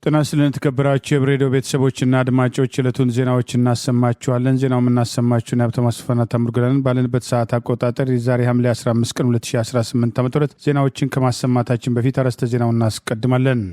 ጤና ይስጥልን ተከበራችሁ የብሬዲዮ ቤተሰቦችና አድማጮች የዕለቱን ዜናዎች እናሰማችኋለን። ዜናው የምናሰማችሁን ሀብታሙ አስፋና ታምሩገላን ባለንበት ሰዓት አቆጣጠር የዛሬ ሐምሌ 15 ቀን 2018 ዓ.ም ዜናዎችን ከማሰማታችን በፊት አርዕስተ ዜናውን እናስቀድማለን።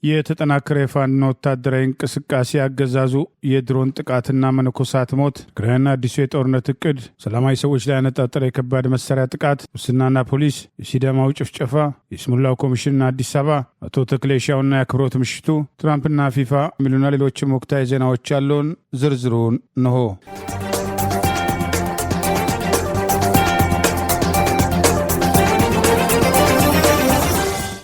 የተጠናከረ የፋኖ ወታደራዊ እንቅስቃሴ አገዛዙ የድሮን ጥቃትና መነኮሳት ሞት፣ ትግራይና አዲሱ የጦርነት እቅድ፣ ሰላማዊ ሰዎች ላይ ያነጣጠረ የከባድ መሳሪያ ጥቃት፣ ሙስናና ፖሊስ፣ የሲዳማው ጭፍጨፋ፣ የስሙላው ኮሚሽንና አዲስ አበባ፣ አቶ ተክሌ ሻውና የአክብሮት ምሽቱ፣ ትራምፕና ፊፋ የሚሉና ሌሎችም ወቅታዊ ዜናዎች ያለውን ዝርዝሩን እንሆ።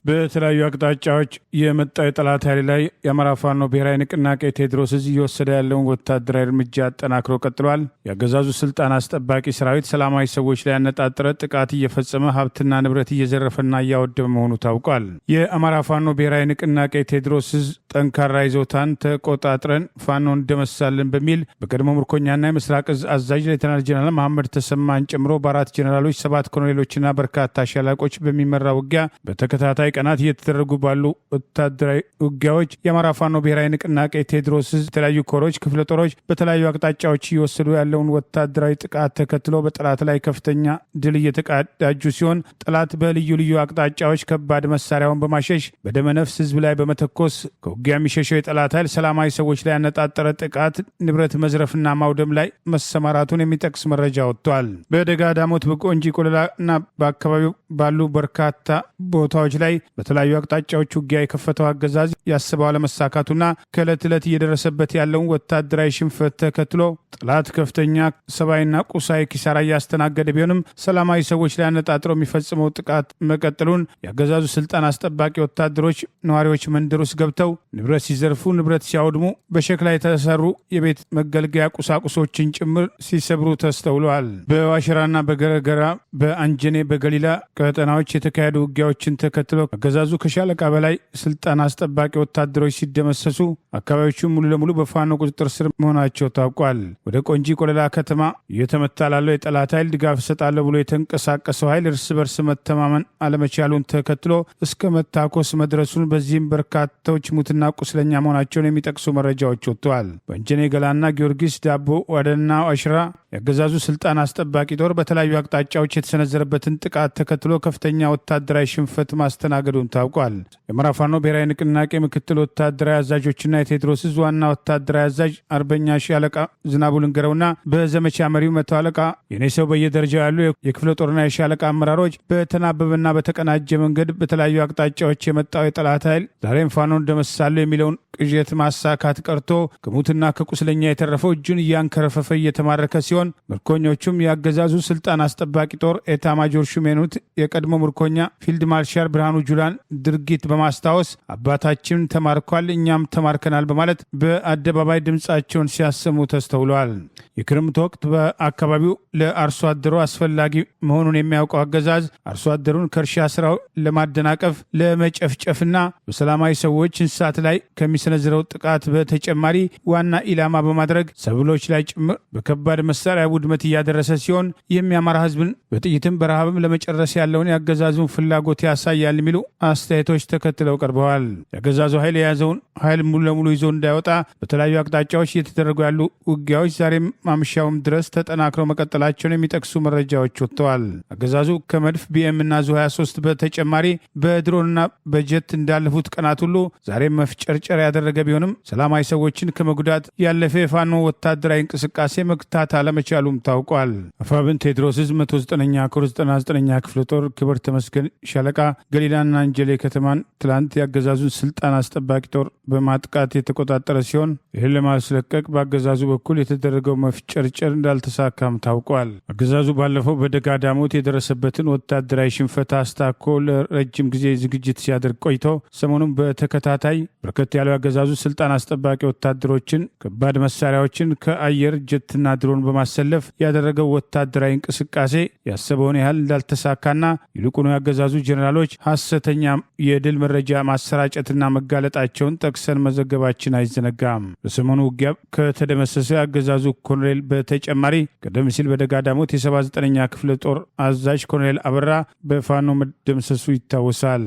በተለያዩ አቅጣጫዎች የመጣው የጠላት ኃይል ላይ የአማራ ፋኖ ብሔራዊ ንቅናቄ ቴዎድሮስ ዕዝ እየወሰደ ያለውን ወታደራዊ እርምጃ አጠናክሮ ቀጥሏል። የአገዛዙ ስልጣን አስጠባቂ ሰራዊት ሰላማዊ ሰዎች ላይ ያነጣጠረ ጥቃት እየፈጸመ ሀብትና ንብረት እየዘረፈና እያወደመ መሆኑ ታውቋል። የአማራ ፋኖ ብሔራዊ ንቅናቄ ቴዎድሮስ ዕዝ ጠንካራ ይዞታን ተቆጣጥረን ፋኖ እንደመሳለን በሚል በቀድሞ ምርኮኛና የምስራቅ ዕዝ አዛዥ ሌተናል ጀነራል መሐመድ ተሰማን ጨምሮ በ4 ጀነራሎች 7 ኮሎኔሎችና በርካታ ሻለቆች በሚመራ ውጊያ በተከታታይ ቀናት እየተደረጉ ባሉ ወታደራዊ ውጊያዎች የአማራ ፋኖ ብሔራዊ ንቅናቄ ቴዎድሮስ ዕዝ የተለያዩ ኮሮች፣ ክፍለ ጦሮች በተለያዩ አቅጣጫዎች እየወሰዱ ያለውን ወታደራዊ ጥቃት ተከትሎ በጠላት ላይ ከፍተኛ ድል እየተቀዳጁ ሲሆን ጠላት በልዩ ልዩ አቅጣጫዎች ከባድ መሳሪያውን በማሸሽ በደመነፍስ ህዝብ ላይ በመተኮስ ከውጊያ የሚሸሸው የጠላት ኃይል ሰላማዊ ሰዎች ላይ ያነጣጠረ ጥቃት ንብረት መዝረፍና ማውደም ላይ መሰማራቱን የሚጠቅስ መረጃ ወጥቷል። በደጋ ዳሞት፣ በቆንጂ ቆለላና በአካባቢው ባሉ በርካታ ቦታዎች ላይ በተለያዩ አቅጣጫዎች ውጊያ የከፈተው አገዛዝ ያስበው አለመሳካቱና ከዕለት ዕለት እየደረሰበት ያለውን ወታደራዊ ሽንፈት ተከትሎ ጠላት ከፍተኛ ሰብአዊና ቁሳዊ ኪሳራ እያስተናገደ ቢሆንም ሰላማዊ ሰዎች ላይ አነጣጥረው የሚፈጽመው ጥቃት መቀጠሉን የአገዛዙ ስልጣን አስጠባቂ ወታደሮች ነዋሪዎች መንደር ውስጥ ገብተው ንብረት ሲዘርፉ፣ ንብረት ሲያወድሙ፣ በሸክላ የተሰሩ የቤት መገልገያ ቁሳቁሶችን ጭምር ሲሰብሩ ተስተውለዋል። በዋሽራና በገረገራ፣ በአንጀኔ፣ በገሊላ ቀጠናዎች የተካሄዱ ውጊያዎችን ተከትሎ አገዛዙ ከሻለቃ በላይ ስልጣን አስጠባቂ ወታደሮች ሲደመሰሱ አካባቢዎቹ ሙሉ ለሙሉ በፋኖ ቁጥጥር ስር መሆናቸው ታውቋል። ወደ ቆንጂ ቆለላ ከተማ እየተመታ ላለው የጠላት ኃይል ድጋፍ እሰጣለሁ ብሎ የተንቀሳቀሰው ኃይል እርስ በርስ መተማመን አለመቻሉን ተከትሎ እስከ መታኮስ መድረሱን፣ በዚህም በርካታዎች ሙትና ቁስለኛ መሆናቸውን የሚጠቅሱ መረጃዎች ወጥተዋል። በእንጀኔ ገላና ጊዮርጊስ ዳቦ ዋደና ዋሽራ የአገዛዙ ስልጣን አስጠባቂ ጦር በተለያዩ አቅጣጫዎች የተሰነዘረበትን ጥቃት ተከትሎ ከፍተኛ ወታደራዊ ሽንፈት ማስተናገዱን ታውቋል። የአማራ ፋኖ ብሔራዊ ንቅናቄ ምክትል ወታደራዊ አዛዦችና የቴዎድሮስ ዕዝ ዋና ወታደራዊ አዛዥ አርበኛ ሻለቃ ዝናቡ ልንገረውና በዘመቻ መሪው መቶ አለቃ የኔ ሰው በየደረጃው ያሉ የክፍለ ጦርና የሻለቃ አመራሮች በተናበበና በተቀናጀ መንገድ በተለያዩ አቅጣጫዎች የመጣው የጠላት ኃይል ዛሬም ፋኖ እንደመሳለሁ የሚለውን ቅዠት ማሳካት ቀርቶ ከሙትና ከቁስለኛ የተረፈው እጁን እያንከረፈፈ እየተማረከ ሲሆን ምርኮኞቹም የአገዛዙ ስልጣን አስጠባቂ ጦር ኤታ ማጆር ሹም የሆኑት የቀድሞ ምርኮኛ ፊልድ ማርሻል ብርሃኑ ጁላን ድርጊት በማስታወስ አባታችን ተማርኳል፣ እኛም ተማርከናል በማለት በአደባባይ ድምፃቸውን ሲያሰሙ ተስተውለዋል። የክረምት ወቅት በአካባቢው ለአርሶ አደሩ አስፈላጊ መሆኑን የሚያውቀው አገዛዝ አርሶ አደሩን ከእርሻ ስራው ለማደናቀፍ ለመጨፍጨፍና በሰላማዊ ሰዎች እንስሳት ላይ ከሚሰነዝረው ጥቃት በተጨማሪ ዋና ኢላማ በማድረግ ሰብሎች ላይ ጭምር በከባድ መሳሪያ ውድመት እያደረሰ ሲሆን ይህም የአማራ ህዝብን በጥይትም በረሃብም ለመጨረስ ያለውን የአገዛዙን ፍላጎት ያሳያል የሚሉ አስተያየቶች ተከትለው ቀርበዋል። የአገዛዙ ኃይል የያዘውን ኃይል ሙሉ ለሙሉ ይዞ እንዳይወጣ በተለያዩ አቅጣጫዎች እየተደረጉ ያሉ ውጊያዎች ዛሬም ማምሻውም ድረስ ተጠናክረው መቀጠላቸውን የሚጠቅሱ መረጃዎች ወጥተዋል። አገዛዙ ከመድፍ ቢኤም እና ዙ 23 በተጨማሪ በድሮንና በጀት እንዳለፉት ቀናት ሁሉ ዛሬም መፍጨርጨር ያደረገ ቢሆንም ሰላማዊ ሰዎችን ከመጉዳት ያለፈ የፋኖ ወታደራዊ እንቅስቃሴ መግታት አለመቻሉም ታውቋል። አፋብን ቴዎድሮስ ዕዝ 109ኛ ኮር 99ኛ ክፍለ ጦር ክብር ተመስገን ሻለቃ ገሊላና አንጀሌ ከተማን ትላንት የአገዛዙን ስልጣን አስጠባቂ ጦር በማጥቃት የተቆጣጠረ ሲሆን ይህን ለማስለቀቅ በአገዛዙ በኩል የተደረገው መፍጨርጨር እንዳልተሳካም ታውቋል። አገዛዙ ባለፈው በደጋ ዳሞት የደረሰበትን ወታደራዊ ሽንፈት አስታኮ ለረጅም ጊዜ ዝግጅት ሲያደርግ ቆይቶ ሰሞኑን በተከታታይ በርከት ያለው አገዛዙ ስልጣን አስጠባቂ ወታደሮችን ከባድ መሳሪያዎችን ከአየር ጀትና ድሮን በማሰለፍ ያደረገው ወታደራዊ እንቅስቃሴ ያሰበውን ያህል እንዳልተሳካና ይልቁኑ ያገዛዙ ጀኔራሎች ሐሰተኛ የድል መረጃ ማሰራጨትና መጋለጣቸውን ጠቅሰን መዘገባችን አይዘነጋም። በሰሞኑ ውጊያ ከተደመሰሰ ያገዛዙ ኮሎኔል በተጨማሪ ቀደም ሲል በደጋ ዳሞት የ79ኛ ክፍለ ጦር አዛዥ ኮሎኔል አበራ በፋኖ መደምሰሱ ይታወሳል።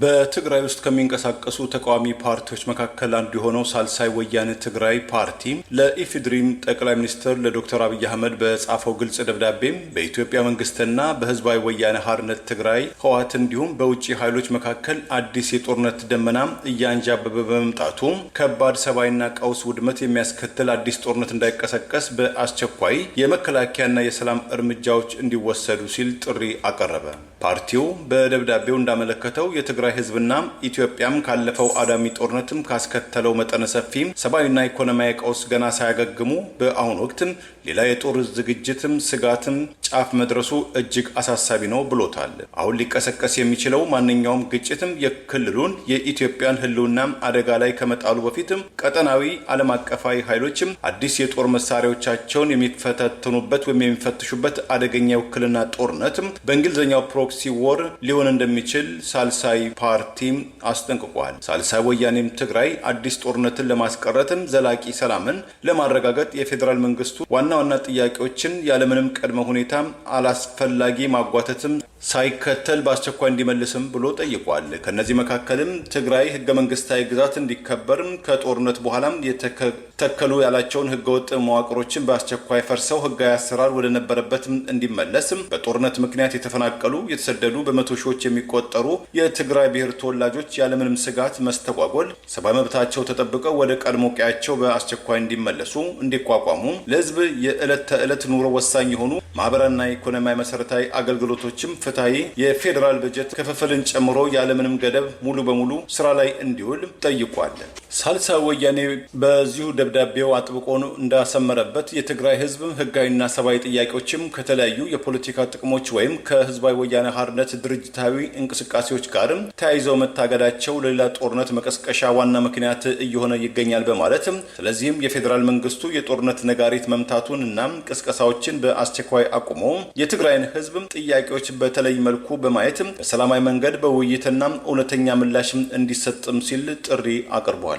በትግራይ ውስጥ ከሚንቀሳቀሱ ተቃዋሚ ፓርቲዎች መካከል አንዱ የሆነው ሳልሳይ ወያነ ትግራይ ፓርቲ ለኢፌዴሪም ጠቅላይ ሚኒስትር ለዶክተር አብይ አህመድ በጻፈው ግልጽ ደብዳቤ በኢትዮጵያ መንግስትና በህዝባዊ ወያነ ሓርነት ትግራይ ህወሓት እንዲሁም በውጭ ኃይሎች መካከል አዲስ የጦርነት ደመና እያንዣበበ በመምጣቱ ከባድ ሰብአዊና ቀውስ ውድመት የሚያስከትል አዲስ ጦርነት እንዳይቀሰቀስ በአስቸኳይ የመከላከያና የሰላም እርምጃዎች እንዲወሰዱ ሲል ጥሪ አቀረበ። ፓርቲው በደብዳቤው እንዳመለከተው የትግራይ ህዝብና ኢትዮጵያም ካለፈው አውዳሚ ጦርነትም ካስከተለው መጠነ ሰፊ ሰብአዊና ኢኮኖሚያዊ ቀውስ ገና ሳያገግሙ በአሁኑ ወቅትም ሌላ የጦር ዝግጅትም ስጋትም ጫፍ መድረሱ እጅግ አሳሳቢ ነው ብሎታል። አሁን ሊቀሰቀስ የሚችለው ማንኛውም ግጭትም የክልሉን የኢትዮጵያን ህልውና አደጋ ላይ ከመጣሉ በፊትም ቀጠናዊ ዓለም አቀፋዊ ኃይሎችም አዲስ የጦር መሳሪያዎቻቸውን የሚፈተኑበት ወይም የሚፈትሹበት አደገኛ ውክልና ጦርነትም በእንግሊዝኛው ፕሮክሲ ወር ሊሆን እንደሚችል ሳልሳይ ፓርቲ አስጠንቅቋል። ሳልሳይ ወያኔም ትግራይ አዲስ ጦርነትን ለማስቀረትም ዘላቂ ሰላምን ለማረጋገጥ የፌዴራል መንግስቱ ዋና ጥያቄዎችን ያለምንም ቅድመ ሁኔታ አላስፈላጊ ማጓተትም ሳይከተል በአስቸኳይ እንዲመልስም ብሎ ጠይቋል። ከነዚህ መካከልም ትግራይ ህገ መንግስታዊ ግዛት እንዲከበርም ከጦርነት በኋላም የተከሉ ያላቸውን ህገወጥ መዋቅሮችን በአስቸኳይ ፈርሰው ህጋዊ አሰራር ወደ ነበረበት እንዲመለስም በጦርነት ምክንያት የተፈናቀሉ የተሰደዱ በመቶ ሺዎች የሚቆጠሩ የትግራይ ብሔር ተወላጆች ያለምንም ስጋት መስተጓጎል ሰብአዊ መብታቸው ተጠብቀው ወደ ቀድሞ ቀያቸው በአስቸኳይ እንዲመለሱ እንዲቋቋሙ ለህዝብ የዕለት ተዕለት ኑሮ ወሳኝ የሆኑ ማህበራዊና ኢኮኖሚያዊ መሰረታዊ አገልግሎቶችም ፍትሃዊ የፌዴራል በጀት ክፍፍልን ጨምሮ ያለምንም ገደብ ሙሉ በሙሉ ስራ ላይ እንዲውል ጠይቋል። ሳልሳይ ወያኔ በዚሁ ደብዳቤው አጥብቆ እንዳሰመረበት የትግራይ ህዝብ ህጋዊና ሰብአዊ ጥያቄዎችም ከተለያዩ የፖለቲካ ጥቅሞች ወይም ከህዝባዊ ወያነ ሓርነት ድርጅታዊ እንቅስቃሴዎች ጋርም ተያይዘው መታገዳቸው ለሌላ ጦርነት መቀስቀሻ ዋና ምክንያት እየሆነ ይገኛል በማለት ስለዚህም የፌዴራል መንግስቱ የጦርነት ነጋሪት መምታቱን እና ቅስቀሳዎችን በአስቸኳይ አቁሞ የትግራይን ህዝብ ጥያቄዎች በተለይ መልኩ በማየት በሰላማዊ መንገድ በውይይትና እውነተኛ ምላሽ እንዲሰጥም ሲል ጥሪ አቅርቧል።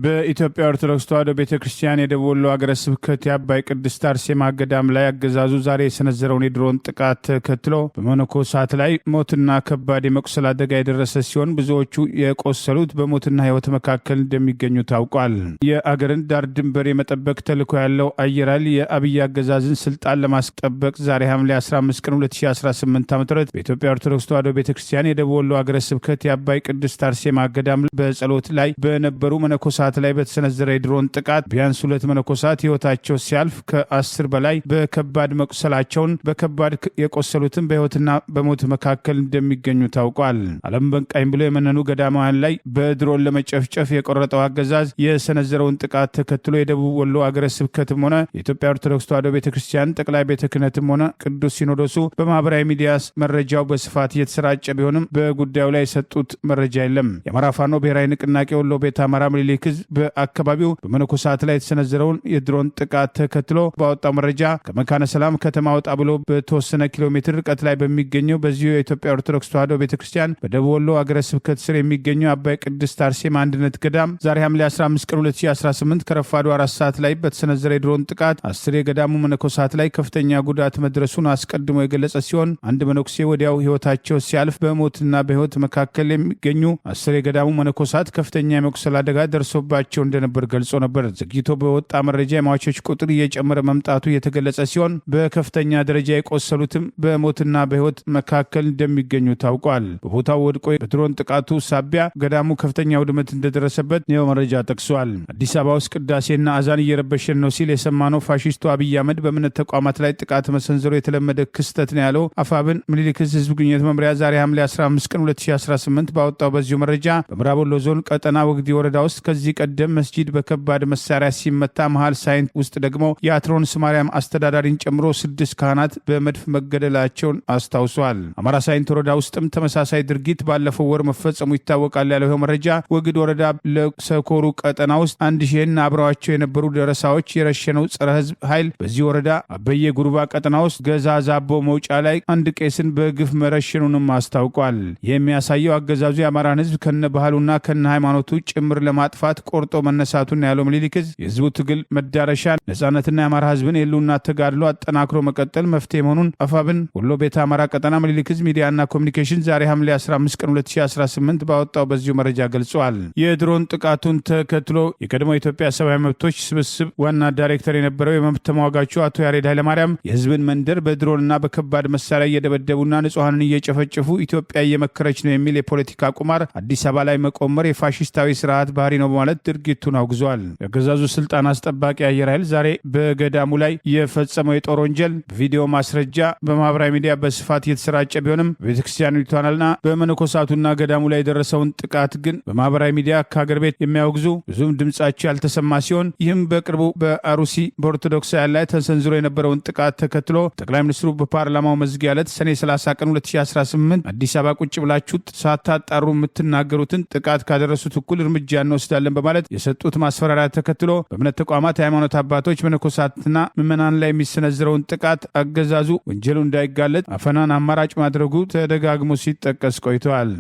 በኢትዮጵያ ኦርቶዶክስ ተዋሕዶ ቤተክርስቲያን የደቡብ ወሎ ሀገረ ስብከት የአባይ ቅድስት አርሴማ ገዳም ላይ አገዛዙ ዛሬ የሰነዘረውን የድሮን ጥቃት ተከትሎ በመነኮሳት ላይ ሞትና ከባድ የመቁሰል አደጋ የደረሰ ሲሆን ብዙዎቹ የቆሰሉት በሞትና ህይወት መካከል እንደሚገኙ ታውቋል። የአገርን ዳር ድንበር የመጠበቅ ተልዕኮ ያለው አየር ኃይል የአብይ አገዛዝን ስልጣን ለማስጠበቅ ዛሬ ሐምሌ 15 ቀን 2018 ዓ.ም በኢትዮጵያ ኦርቶዶክስ ተዋሕዶ ቤተክርስቲያን የደቡብ ወሎ ሀገረ ስብከት የአባይ ቅድስት አርሴማ ገዳም በጸሎት ላይ በነበሩ መነኮሳት ላይ በተሰነዘረ የድሮን ጥቃት ቢያንስ 2 መነኮሳት ህይወታቸው ሲያልፍ ከ10 በላይ በከባድ መቁሰላቸውን በከባድ የቆሰሉትን በህይወትና በሞት መካከል እንደሚገኙ ታውቋል። ዓለም በቃኝ ብሎ የመነኑ ገዳማውያን ላይ በድሮን ለመጨፍጨፍ የቆረጠው አገዛዝ የሰነዘረውን ጥቃት ተከትሎ የደቡብ ወሎ ሀገረ ስብከትም ሆነ የኢትዮጵያ ኦርቶዶክስ ተዋሕዶ ቤተክርስቲያን ጠቅላይ ቤተ ክህነትም ሆነ ቅዱስ ሲኖዶሱ በማህበራዊ ሚዲያ መረጃው በስፋት እየተሰራጨ ቢሆንም በጉዳዩ ላይ የሰጡት መረጃ የለም። የአማራ ፋኖ ብሔራዊ ንቅናቄ ወሎ ቤተ አማራ ምኒልክ በአካባቢው በመነኮሳት ላይ የተሰነዘረውን የድሮን ጥቃት ተከትሎ ባወጣው መረጃ ከመካነ ሰላም ከተማ ወጣ ብሎ በተወሰነ ኪሎ ሜትር ርቀት ላይ በሚገኘው በዚሁ የኢትዮጵያ ኦርቶዶክስ ተዋሕዶ ቤተክርስቲያን በደቡብ ወሎ ሀገረ ስብከት ስር የሚገኘው አባይ ቅድስት አርሴማ አንድነት ገዳም ዛሬ ሐምሌ 15 ቀን 2018 ከረፋዱ 4 ሰዓት ላይ በተሰነዘረ የድሮን ጥቃት 10 የገዳሙ መነኮሳት ላይ ከፍተኛ ጉዳት መድረሱን አስቀድሞ የገለጸ ሲሆን አንድ መነኩሴ ወዲያው ህይወታቸው ሲያልፍ በሞትና በህይወት መካከል የሚገኙ 10 የገዳሙ መነኮሳት ከፍተኛ የመቁሰል አደጋ ደርሶባቸው እንደነበር ገልጾ ነበር። ዘግይቶ በወጣ መረጃ የሟቾች ቁጥር እየጨመረ መምጣቱ የተገለጸ ሲሆን በከፍተኛ ደረጃ የቆሰሉትም በሞትና በህይወት መካከል እንደሚገኙ ታውቋል። በቦታው ወድቆ በድሮን ጥቃቱ ሳቢያ ገዳሙ ከፍተኛ ውድመት እንደደረሰበት ነው መረጃ ጠቅሷል። አዲስ አበባ ውስጥ ቅዳሴና አዛን እየረበሸን ነው ሲል የሰማነው ፋሺስቱ አብይ አህመድ በእምነት ተቋማት ላይ ጥቃት መሰንዘሩ የተለመደ ክስተት ነው ያለው አፋብን ምኒልክ ህዝብ ግንኙነት መምሪያ ዛሬ ሐምሌ 15 ቀን 2018 ባወጣው በዚሁ መረጃ በምዕራብ ወሎ ዞን ቀጠና ወግዲ ወረዳ ውስጥ ከዚህ ቀደም መስጂድ በከባድ መሳሪያ ሲመታ መሃል ሳይንት ውስጥ ደግሞ የአትሮንስ ማርያም አስተዳዳሪን ጨምሮ 6 ካህናት በመድፍ መገደላቸውን አስታውሷል። አማራ ሳይንት ወረዳ ውስጥም ተመሳሳይ ድርጊት ባለፈው ወር መፈጸሙ ይታወቃል ያለው መረጃ ወግድ ወረዳ ለሰኮሩ ቀጠና ውስጥ 1000 አብረዋቸው የነበሩ ደረሳዎች የረሸነው ጸረ ህዝብ ኃይል በዚህ ወረዳ አበየ ጉሩባ ቀጠና ውስጥ ገዛ ዛቦ መውጫ ላይ አንድ ቄስን በግፍ መረሸኑንም አስታውቋል። የሚያሳየው አገዛዙ የአማራን ህዝብ ከነ ባህሉና ከነ ሃይማኖቱ ጭምር ለማጥፋት ቆርጦ መነሳቱን ያለው ምኒልክ የህዝቡ ትግል መዳረሻ ነጻነትና የአማራ ህዝብን የህልውና ተጋድሎ አጠናክሮ መቀጠል መፍትሄ መሆኑን አፋብን ወሎ ቤተ አማራ ቀጠና ምኒልክ ሚዲያና ኮሚኒኬሽን ዛሬ ሐምሌ 15 ቀን 2018 ባወጣው በዚሁ መረጃ ገልጿል። የድሮን ጥቃቱን ተከትሎ የቀድሞ የኢትዮጵያ ሰብአዊ መብቶች ስብስብ ዋና ዳይሬክተር የነበረው የመብት ተሟጋቹ አቶ ያሬድ ኃይለማርያም የህዝብን መንደር በድሮንና በከባድ መሳሪያ እየደበደቡና ንጹሐንን እየጨፈጨፉ ኢትዮጵያ እየመከረች ነው የሚል የፖለቲካ ቁማር አዲስ አበባ ላይ መቆመር የፋሽስታዊ ስርዓት ባህሪ ነው በማለት ድርጊቱን አውግዟል። የአገዛዙ ስልጣን አስጠባቂ አየር ኃይል ዛሬ በገዳሙ ላይ የፈጸመው የጦር ወንጀል በቪዲዮ ማስረጃ በማህበራዊ ሚዲያ በስፋት እየተሰራጨ ቢሆንም በቤተክርስቲያኒቷና በመነኮሳቱና ገዳሙ ላይ የደረሰውን ጥቃት ግን በማህበራዊ ሚዲያ ከሀገር ቤት የሚያወግዙ ብዙም ድምጻቸው ያልተሰማ ሲሆን ይህም በቅርቡ በአሩሲ በኦርቶዶክሳውያን ላይ ተሰንዝሮ የነበረውን ጥቃት ተከትሎ ጠቅላይ ሚኒስትሩ በፓርላማው መዝጊያ ዕለት ሰኔ 30 ቀን 2018 አዲስ አበባ ቁጭ ብላችሁ ሳታጣሩ የምትናገሩትን ጥቃት ካደረሱት እኩል እርምጃ እንወስዳለን በማለት የሰጡት ማስፈራሪያ ተከትሎ በእምነት ተቋማት የሃይማኖት አባቶች መነኮሳትና ምዕመናን ላይ የሚሰነዝረውን ጥቃት አገዛዙ ወንጀሉ እንዳይጋለጥ አፈናን አማራጭ ማድረጉ ተደጋግሞ ሲጠቀስ ቆይተዋል።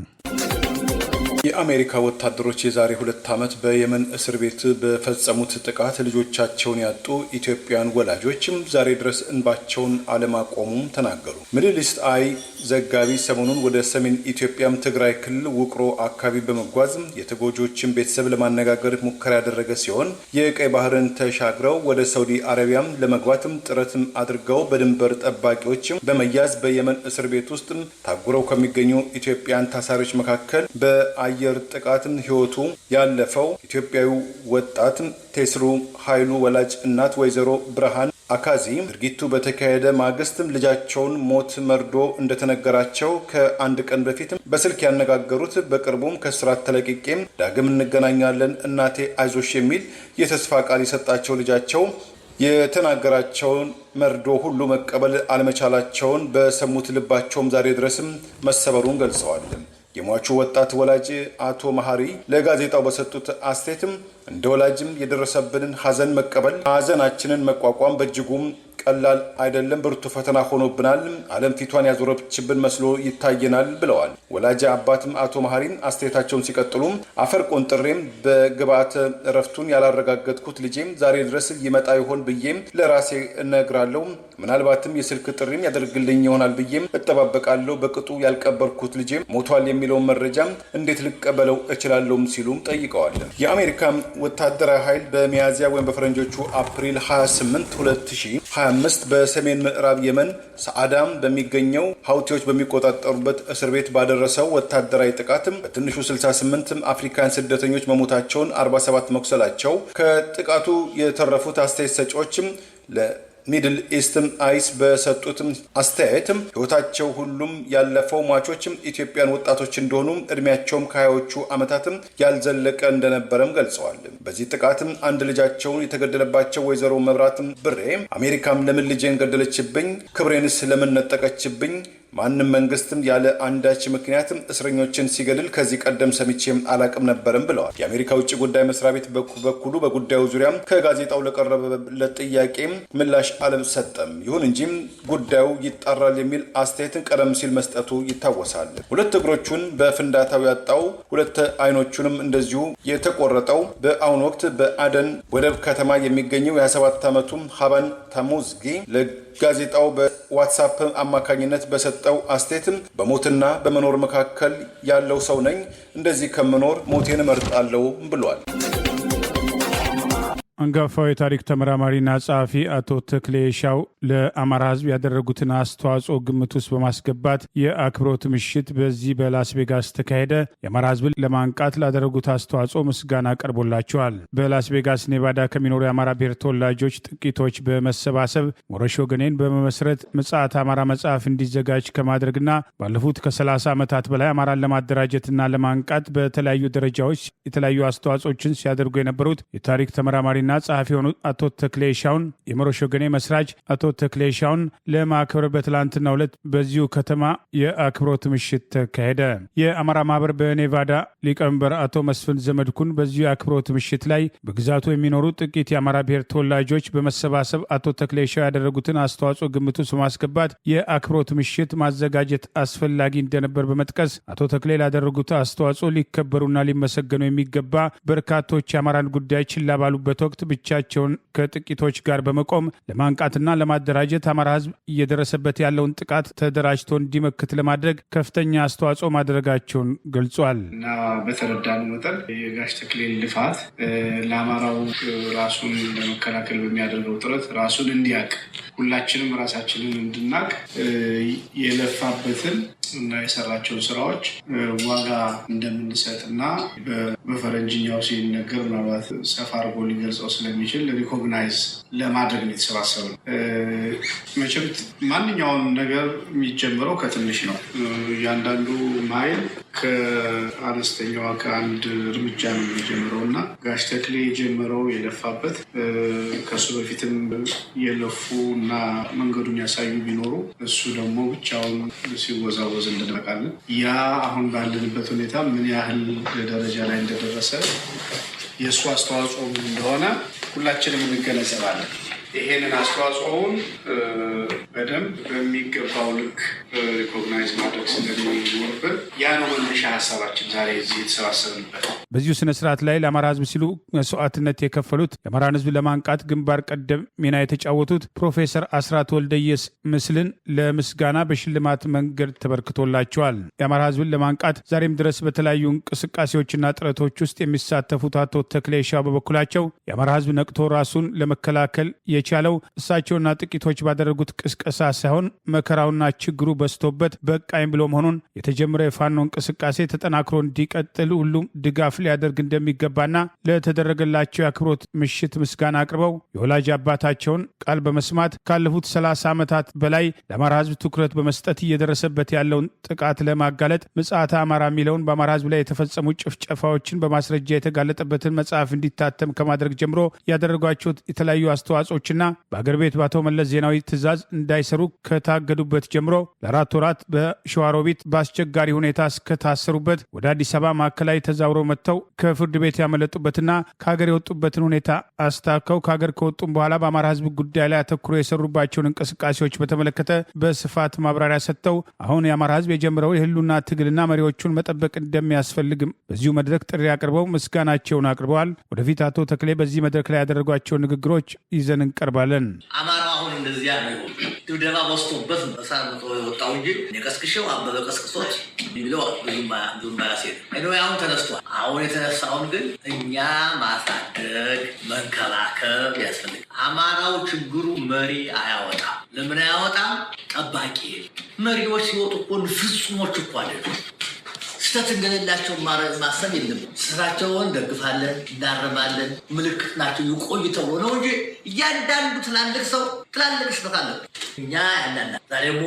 የአሜሪካ ወታደሮች የዛሬ 2 ዓመት በየመን እስር ቤት በፈጸሙት ጥቃት ልጆቻቸውን ያጡ ኢትዮጵያን ወላጆችም ዛሬ ድረስ እንባቸውን አለማቆሙም ተናገሩ። ሚድል ኢስት አይ ዘጋቢ ሰሞኑን ወደ ሰሜን ኢትዮጵያም ትግራይ ክልል ውቅሮ አካባቢ በመጓዝ የተጎጂዎችን ቤተሰብ ለማነጋገር ሙከራ ያደረገ ሲሆን የቀይ ባህርን ተሻግረው ወደ ሳውዲ አረቢያም ለመግባትም ጥረትም አድርገው በድንበር ጠባቂዎችም በመያዝ በየመን እስር ቤት ውስጥ ታጉረው ከሚገኙ ኢትዮጵያን ታሳሪዎች መካከል በአየር ጥቃትም ህይወቱ ያለፈው ኢትዮጵያዊ ወጣት ቴስሩ ኃይሉ ወላጅ እናት ወይዘሮ ብርሃን አካዚ ድርጊቱ በተካሄደ ማግስትም ልጃቸውን ሞት መርዶ እንደተነገራቸው ከአንድ ቀን በፊትም በስልክ ያነጋገሩት በቅርቡም ከስራት ተለቅቄም ዳግም እንገናኛለን እናቴ አይዞሽ የሚል የተስፋ ቃል የሰጣቸው ልጃቸው የተናገራቸውን መርዶ ሁሉ መቀበል አለመቻላቸውን በሰሙት ልባቸውም ዛሬ ድረስም መሰበሩን ገልጸዋል። የሟቹ ወጣት ወላጅ አቶ መሐሪ ለጋዜጣው በሰጡት አስተያየትም እንደ ወላጅም የደረሰብንን ሐዘን መቀበል ሐዘናችንን መቋቋም በእጅጉም ቀላል አይደለም፣ ብርቱ ፈተና ሆኖብናል። ዓለም ፊቷን ያዞረችብን መስሎ ይታየናል ብለዋል። ወላጅ አባትም አቶ መሐሪን አስተያየታቸውን ሲቀጥሉም አፈር ቆንጥሬም በግብአተ እረፍቱን ያላረጋገጥኩት ልጄም ዛሬ ድረስ ይመጣ ይሆን ብዬም ለራሴ እነግራለሁ። ምናልባትም የስልክ ጥሪም ያደርግልኝ ይሆናል ብዬም እጠባበቃለሁ። በቅጡ ያልቀበርኩት ልጄም ሞቷል የሚለውን መረጃም እንዴት ልቀበለው እችላለሁም ሲሉም ጠይቀዋል። የአሜሪካ ወታደራዊ ኃይል በሚያዝያ ወይም በፈረንጆቹ አፕሪል 28 2025 በሰሜን ምዕራብ የመን ሰዓዳም በሚገኘው ሀውቲዎች በሚቆጣጠሩበት እስር ቤት ባደረሰው ወታደራዊ ጥቃትም በትንሹ 68 አፍሪካን ስደተኞች መሞታቸውን 47 መቁሰላቸው ከጥቃቱ የተረፉት አስተያየት ሰጪዎችም ሚድል ኢስትም አይስ በሰጡትም አስተያየትም ህይወታቸው ሁሉም ያለፈው ሟቾችም ኢትዮጵያን ወጣቶች እንደሆኑ እድሜያቸውም ከ20ዎቹ ዓመታትም ያልዘለቀ እንደነበረም ገልጸዋል። በዚህ ጥቃትም አንድ ልጃቸውን የተገደለባቸው ወይዘሮ መብራትም ብሬ አሜሪካም ለምን ልጄን ገደለችብኝ? ክብሬንስ ለምን ነጠቀችብኝ? ማንም መንግስትም ያለ አንዳች ምክንያትም እስረኞችን ሲገድል ከዚህ ቀደም ሰምቼም አላቅም ነበርም ብለዋል። የአሜሪካ ውጭ ጉዳይ መስሪያ ቤት በኩሉ በጉዳዩ ዙሪያም ከጋዜጣው ለቀረበለት ጥያቄም ምላሽ አልሰጠም። ይሁን እንጂም ጉዳዩ ይጣራል የሚል አስተያየትን ቀደም ሲል መስጠቱ ይታወሳል። 2 እግሮቹን በፍንዳታው ያጣው 2 አይኖቹንም እንደዚሁ የተቆረጠው በአሁኑ ወቅት በአደን ወደብ ከተማ የሚገኘው የ27 ዓመቱም ሀባን ታሙዝጊ ጋዜጣው በዋትስአፕ አማካኝነት በሰጠው አስተያየትም በሞትና በመኖር መካከል ያለው ሰው ነኝ፣ እንደዚህ ከምኖር ሞቴን እመርጣለሁ ብሏል። አንጋፋው የታሪክ ተመራማሪና ጸሐፊ አቶ ተክሌ ሻው ለአማራ ሕዝብ ያደረጉትን አስተዋጽኦ ግምት ውስጥ በማስገባት የአክብሮት ምሽት በዚህ በላስ ቬጋስ ተካሄደ። የአማራ ሕዝብን ለማንቃት ላደረጉት አስተዋጽኦ ምስጋና ቀርቦላቸዋል። በላስ ቬጋስ ኔቫዳ ከሚኖሩ የአማራ ብሔር ተወላጆች ጥቂቶች በመሰባሰብ ሞረሽ ወገኔን በመመስረት ምጽአት አማራ መጽሐፍ እንዲዘጋጅ ከማድረግና ባለፉት ከ30 ዓመታት በላይ አማራን ለማደራጀትና ለማንቃት በተለያዩ ደረጃዎች የተለያዩ አስተዋጽኦችን ሲያደርጉ የነበሩት የታሪክ ተመራማሪ መሪና ጸሐፊ የሆኑት አቶ ተክሌ ሻውን የሞሮሽ ወገኔ መስራች አቶ ተክሌ ሻውን ለማክበር በትላንትናው ዕለት በዚሁ ከተማ የአክብሮት ምሽት ተካሄደ። የአማራ ማህበር በኔቫዳ ሊቀመንበር አቶ መስፍን ዘመድኩን በዚሁ የአክብሮት ምሽት ላይ በግዛቱ የሚኖሩ ጥቂት የአማራ ብሔር ተወላጆች በመሰባሰብ አቶ ተክሌ ሻው ያደረጉትን አስተዋጽኦ ግምቱ በማስገባት የአክብሮት ምሽት ማዘጋጀት አስፈላጊ እንደነበር በመጥቀስ አቶ ተክሌ ላደረጉት አስተዋጽኦ ሊከበሩና ሊመሰገኑ የሚገባ በርካቶች የአማራን ጉዳይ ችላ ባሉበት ወቅት ብቻቸውን ከጥቂቶች ጋር በመቆም ለማንቃትና ለማደራጀት አማራ ሕዝብ እየደረሰበት ያለውን ጥቃት ተደራጅቶ እንዲመክት ለማድረግ ከፍተኛ አስተዋጽኦ ማድረጋቸውን ገልጿል። እና በተረዳን መጠን የጋሽ ተክሌን ልፋት ለአማራው ራሱን ለመከላከል በሚያደርገው ጥረት ራሱን እንዲያቅ ሁላችንም ራሳችንን እንድናቅ የለፋበትን እና የሰራቸውን ስራዎች ዋጋ እንደምንሰጥ እና በፈረንጅኛው ሲነገር ምናልባት ሰፋ አድርጎ ሊገልጸው ስለሚችል ሪኮግናይዝ ለማድረግ ነው የተሰባሰብነው። መቼም ማንኛውን ነገር የሚጀምረው ከትንሽ ነው። እያንዳንዱ ማይል ከአነስተኛዋ ከአንድ እርምጃ ነው የሚጀምረው እና ጋሽ ተክሌ የጀመረው የለፋበት ከእሱ በፊትም የለፉ እና መንገዱን ያሳዩ ቢኖሩ እሱ ደግሞ ብቻውን ሲወዛወዝ እንደነቃለን። ያ አሁን ባለንበት ሁኔታ ምን ያህል ደረጃ ላይ እንደደረሰ የእሱ አስተዋጽኦ ምን እንደሆነ ሁላችንም እንገነዘባለን። ይሄንን አስተዋጽኦውን በደንብ በሚገባው ልክ ሪኮግናይዝ ማድረግ ስለሚኖርብን ያ ነው መነሻ ሀሳባችን ዛሬ እዚህ የተሰባሰብንበት። በዚሁ ስነ ስርዓት ላይ ለአማራ ሕዝብ ሲሉ መስዋዕትነት የከፈሉት የአማራን ሕዝብ ለማንቃት ግንባር ቀደም ሚና የተጫወቱት ፕሮፌሰር አስራት ወልደየስ ምስልን ለምስጋና በሽልማት መንገድ ተበርክቶላቸዋል። የአማራ ሕዝብን ለማንቃት ዛሬም ድረስ በተለያዩ እንቅስቃሴዎችና ጥረቶች ውስጥ የሚሳተፉት አቶ ተክሌ ሻው በበኩላቸው የአማራ ሕዝብ ነቅቶ ራሱን ለመከላከል የቻለው እሳቸውና ጥቂቶች ባደረጉት ቅስቀሳ ሳይሆን መከራውና ችግሩ በስቶበት በቃኝ ብሎ መሆኑን የተጀመረው የፋኖ እንቅስቃሴ ተጠናክሮ እንዲቀጥል ሁሉም ድጋፍ ሊያደርግ እንደሚገባና ለተደረገላቸው የአክብሮት ምሽት ምስጋና አቅርበው የወላጅ አባታቸውን ቃል በመስማት ካለፉት 30 ዓመታት በላይ ለአማራ ሕዝብ ትኩረት በመስጠት እየደረሰበት ያለውን ጥቃት ለማጋለጥ ምጽአተ አማራ የሚለውን በአማራ ሕዝብ ላይ የተፈጸሙ ጭፍጨፋዎችን በማስረጃ የተጋለጠበትን መጽሐፍ እንዲታተም ከማድረግ ጀምሮ ያደረጓቸው የተለያዩ አስተዋጽኦችና በአገር ቤት በአቶ መለስ ዜናዊ ትዕዛዝ እንዳይሰሩ ከታገዱበት ጀምሮ ለ4 ወራት በሸዋሮቢት በአስቸጋሪ ሁኔታ እስከታሰሩበት ወደ አዲስ አበባ ማዕከላዊ ተዛውረው መጥተው ከፍርድ ቤት ያመለጡበትና ከሀገር የወጡበትን ሁኔታ አስታከው ከሀገር ከወጡም በኋላ በአማራ ሕዝብ ጉዳይ ላይ አተኩሮ የሰሩባቸውን እንቅስቃሴዎች በተመለከተ በስፋት ማብራሪያ ሰጥተው አሁን የአማራ ሕዝብ የጀመረው የህሉና ትግልና መሪዎቹን መጠበቅ እንደሚያስፈልግም በዚሁ መድረክ ጥሪ አቅርበው ምስጋናቸውን አቅርበዋል። ወደፊት አቶ ተክሌ በዚህ መድረክ ላይ ያደረጓቸው ንግግሮች ይዘን እንቀርባለን። አማራ አሁን እንደዚያ ነው። ድብደባ በዝቶበት በሳምንት የወጣው እንጂ የቀስቅሼው አበበ ቀስቅሶት የሚለው ብዙም ባያሴት አሁን ተነስቷል። አሁን የተነሳውን ግን እኛ ማሳደግ መንከባከብ ያስፈልጋል። አማራው ችግሩ መሪ አያወጣም። ለምን አያወጣም? ጠባቂ መሪዎች ሲወጡ እኮ ፍጹሞች እኮ አይደሉም። ስህተት እንደሌላቸው ማሰብ የለም። ስራቸውን ደግፋለን፣ እናርማለን፣ ምልክት ናቸው ይቆዩ ተብሎ ነው እንጂ እያንዳንዱ ትላልቅ ሰው ትላልቅ ስህተት አለ። እኛ ያናና ዛሬ ደግሞ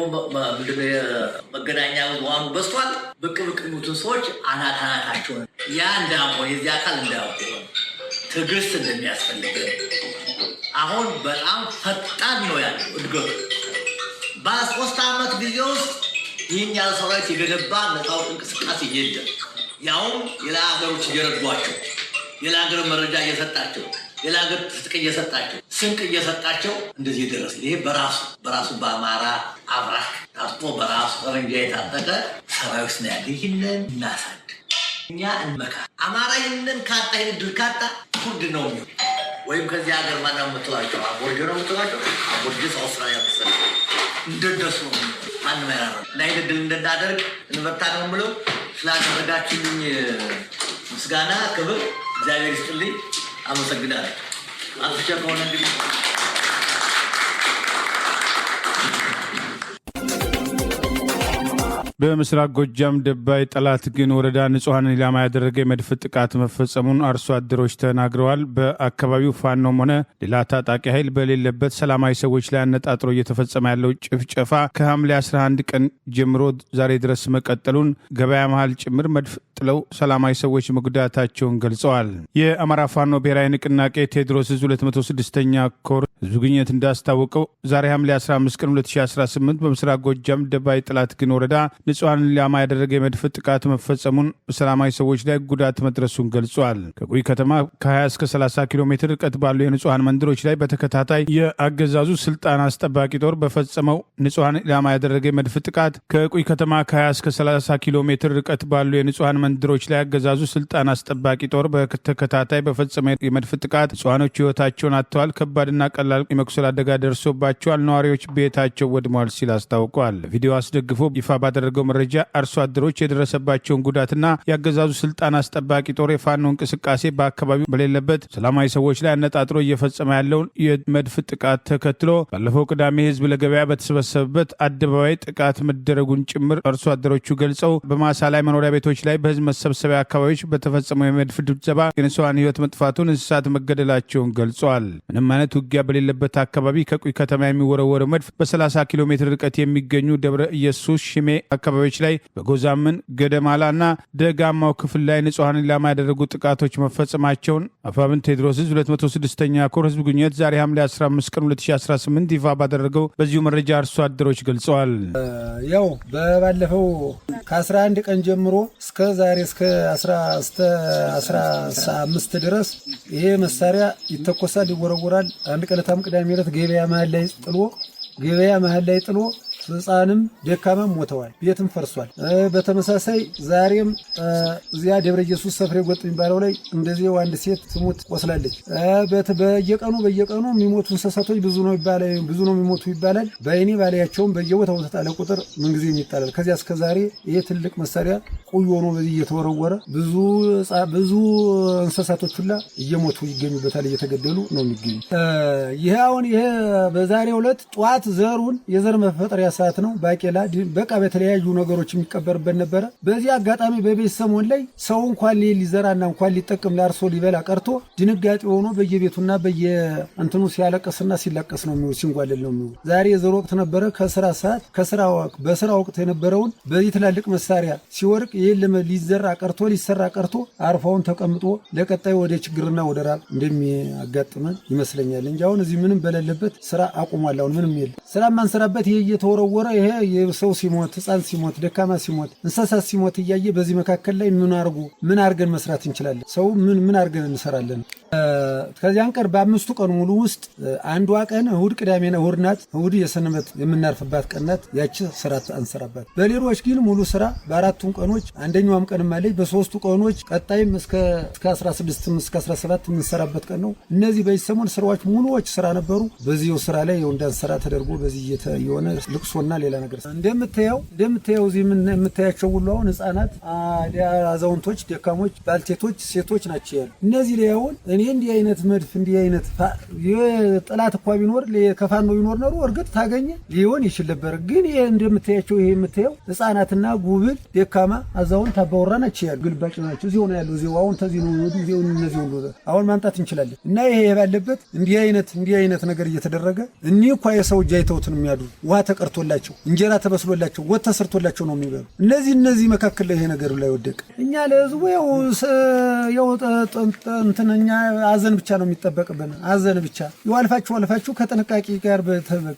መገናኛ ብዙሃኑ በዝቷል። ብቅ የሚሉትን ሰዎች አናታቸውን ያ እንዳሆን የዚህ አካል እንዳሆን ትዕግስት እንደሚያስፈልግ አሁን በጣም ፈጣን ነው ያለው እድገቱ። በ3 ዓመት ጊዜ ውስጥ ይህን ያለ ሰራዊት የገነባ ነፃው እንቅስቃሴ የለም። ያውም ሌላ ሀገሮች እየረዷቸው፣ ሌላ ሀገር መረጃ እየሰጣቸው፣ ሌላ ሀገር ትጥቅ እየሰጣቸው፣ ስንቅ እየሰጣቸው እንደዚህ የደረሰ ይሄ በራሱ በአማራ አብራክ ታጥቆ በራሱ ጠመንጃ የታጠቀ ሰራዊት ነው ያለ። ይህንን እናሳድ፣ እኛ እንመካ። አማራ ይህንን ካጣ ይህን ድል ካጣ ኩርድ ነው የሚሆን ወይም ከዚህ ሀገር ማና የምትላቸው አቦርጅ ነው የምትላቸው አቦርጅ አውስትራሊያ መሰለ እንደደሱ ማንም ያራራ ላይ ድል እንደናደርግ እንበርታ ነው ብለው ስላደረጋችሁልኝ ምስጋና ክብር እግዚአብሔር ይስጥልኝ። አመሰግናለሁ። አጥፍቼ ከሆነ እንግዲህ በምስራቅ ጎጃም ደባይ ጠላት ግን ወረዳ ንጹሐንን ኢላማ ያደረገ የመድፍ ጥቃት መፈጸሙን አርሶ አደሮች ተናግረዋል። በአካባቢው ፋኖም ሆነ ሌላ ታጣቂ ኃይል በሌለበት ሰላማዊ ሰዎች ላይ አነጣጥሮ እየተፈጸመ ያለው ጭፍጨፋ ከሐምሌ 11 ቀን ጀምሮ ዛሬ ድረስ መቀጠሉን ገበያ መሃል ጭምር መድፍ ጥለው ሰላማዊ ሰዎች መጉዳታቸውን ገልጸዋል። የአማራ ፋኖ ብሔራዊ ንቅናቄ ቴዎድሮስ 206ኛ ኮር ህዝብ ግንኙነት እንዳስታወቀው ዛሬ ሐምሌ 15 ቀን 2018 በምስራቅ ጎጃም ደባይ ጥላት ግን ወረዳ ንጹሃንን ኢላማ ያደረገ የመድፍ ጥቃት መፈጸሙን በሰላማዊ ሰዎች ላይ ጉዳት መድረሱን ገልጿል። ከቁይ ከተማ ከ20 እስከ 30 ኪሎ ሜትር ርቀት ባሉ የንጹሃን መንደሮች ላይ በተከታታይ የአገዛዙ ስልጣን አስጠባቂ ጦር በፈጸመው ንጹሃን ኢላማ ያደረገ የመድፍ ጥቃት ከቁይ ከተማ ከ20 እስከ 30 ኪሎ ሜትር ርቀት ባሉ የንጹሃን መንደሮች ላይ አገዛዙ ስልጣን አስጠባቂ ጦር በተከታታይ በፈጸመው የመድፍ ጥቃት ንጹሃኖች ህይወታቸውን አጥተዋል። ከባድና ቀላል የመቁሰል አደጋ ደርሶባቸዋል። ነዋሪዎች ቤታቸው ወድመዋል ሲል አስታውቋል። ቪዲዮ አስደግፎ ይፋ ባደረገው መረጃ አርሶ አደሮች የደረሰባቸውን ጉዳትና የአገዛዙ ስልጣን አስጠባቂ ጦር የፋኖ እንቅስቃሴ በአካባቢው በሌለበት ሰላማዊ ሰዎች ላይ አነጣጥሮ እየፈጸመ ያለውን የመድፍ ጥቃት ተከትሎ ባለፈው ቅዳሜ ህዝብ ለገበያ በተሰበሰበበት አደባባይ ጥቃት መደረጉን ጭምር አርሶ አደሮቹ ገልጸው በማሳ ላይ፣ መኖሪያ ቤቶች ላይ፣ በህዝብ መሰብሰቢያ አካባቢዎች በተፈጸመው የመድፍ ድብደባ የንጹሃን ህይወት መጥፋቱን፣ እንስሳት መገደላቸውን ገልጸዋል። ምንም አይነት ውጊያ በሌለበት አካባቢ ከቁይ ከተማ የሚወረወረው መድፍ በ30 ኪሎ ሜትር ርቀት የሚገኙ ደብረ ኢየሱስ፣ ሽሜ አካባቢዎች ላይ በጎዛምን፣ ገደማላ እና ደጋማው ክፍል ላይ ንጹሃን ኢላማ ያደረጉ ጥቃቶች መፈጸማቸውን አፋብን ቴዎድሮስ 206ኛ ኮር ህዝብ ግንኙነት ዛሬ ሐምሌ 15 ቀን 2018 ይፋ ባደረገው በዚሁ መረጃ አርሶ አደሮች ገልጸዋል። ያው ባለፈው ከ11 ቀን ጀምሮ እስከ ዛሬ እስከ 15 ድረስ ይሄ መሳሪያ ይተኮሳል፣ ይወረወራል። አንድ ቀለታም ቅዳሜ ዕለት ገበያ መሀል ላይ ጥሎ ህፃንም ደካማም ሞተዋል፣ ቤትም ፈርሷል። በተመሳሳይ ዛሬም እዚያ ደብረ ኢየሱስ ሰፍሬ ጎጥ የሚባለው ላይ እንደዚህ አንድ ሴት ትሞት ቆስላለች። በየቀኑ የሚሞቱ እንስሳቶች ብዙ ነው የሚሞቱ ይባላል። በአይኔ ባላያቸውም በየቦታው ተጣለ ቁጥር ምንጊዜም ይጣላል። ከዚያ እስከ ዛሬ ይሄ ትልቅ መሳሪያ ቁይ ሆኖ በዚህ እየተወረወረ ብዙ እንስሳቶች ሁላ እየሞቱ ይገኙበታል፣ እየተገደሉ ነው የሚገኙ። ይሄ በዛሬው ዕለት ጧት ዘሩን የዘር መፈጠሪያ ሰዓት ነው። ባቄላ በቃ በተለያዩ ነገሮች የሚቀበርበት ነበረ። በዚህ አጋጣሚ በቤት ሰሞን ላይ ሰው እንኳን ሊዘራና እንኳን ሊጠቅም ለአርሶ ሊበላ ቀርቶ ድንጋጤ ሆኖ በየቤቱና በየእንትኑ ሲያለቀስና ሲላቀስ ነው የሚውል፣ ሲንጓለል ነው የሚውል። ዛሬ የዘር ወቅት ነበረ። በስራ ወቅት የነበረውን በዚህ ትላልቅ መሳሪያ ሲወርቅ ይህን ሊዘራ ቀርቶ ሊሰራ ቀርቶ አርፋውን ተቀምጦ ለቀጣይ ወደ ችግርና ወደ ራብ እንደሚያጋጥመን ይመስለኛል እንጂ አሁን እዚህ ምንም በሌለበት ስራ አቁሟል። አሁን ምንም የለም። ስራ ማንሰራበት ይሄ እየተወረወረ ይሄ የሰው ሲሞት፣ ህፃን ሲሞት፣ ደካማ ሲሞት፣ እንስሳት ሲሞት እያየ በዚህ መካከል ላይ ምን አርገን መስራት እንችላለን? ሰው ምን አርገን እንሰራለን? ከዚያን ቀን በ5 ቀን ሙሉ ውስጥ አንዷ ቀን እሁድ፣ ቅዳሜና እሁድ ናት። እሁድ የሰንበት የምናርፍባት ቀን ናት። ያቺ ስራ አንሰራባት። በሌሎች ግን ሙሉ ስራ በ4ቱም ቀኖች አንደኛውም ቀንም አለች። በ3ቱ ቀኖች ቀጣይም እስከ 16 እስከ 17 የምንሰራበት ቀን ነው። እነዚህ በሰሞን ስራዎች ሙሉዎች ስራ ነበሩ። በዚሁ ስራ ላይ እንዳንሰራ ተደርጎ በዚህ የሆነ ልቅሶና ሌላ ነገር እንደምታየው እዚህ የምታያቸው ሁሉ አሁን ህፃናት፣ አዛውንቶች፣ ደካሞች፣ ባልቴቶች፣ ሴቶች ናቸው ያሉ። እነዚህ ላይ አሁን እኔ እንዲህ አይነት መድፍ እንዲህ አይነት ጥላት እንኳ ቢኖር ከፋኖ ቢኖር ኖሮ እርግጥ ታገኘ ሊሆን ይችል ነበር። ግን ይሄ እንደምታያቸው ይሄ የምታየው ህፃናትና ጉብል፣ ደካማ፣ አዛውንት፣ አባወራ ናቸው ያሉ። ግልባጭ ናቸው። እዚሁ ነው ያሉ። እዚሁ አሁን ተዚህ ነው እዚሁ እነዚህ ሁሉ አሁን ማምጣት እንችላለን። እና ይሄ ባለበት እንዲህ አይነት ነገር እየተደረገ እኒህ እንኳ የሰው እጅ አይተውትን የሚያዱ ውሃ ተቀርቶላቸው እንጀራ ተበስሎላቸው ወጥ ተሰርቶላቸው ነው የሚበሉ። እነዚህ መካከል ላይ ይሄ ነገር ላይ ወደቀ። እኛ ለህዝቡ እኛ አዘን ብቻ ነው የሚጠበቅብን። አዘን ብቻ አልፋችሁ ከጥንቃቄ ጋር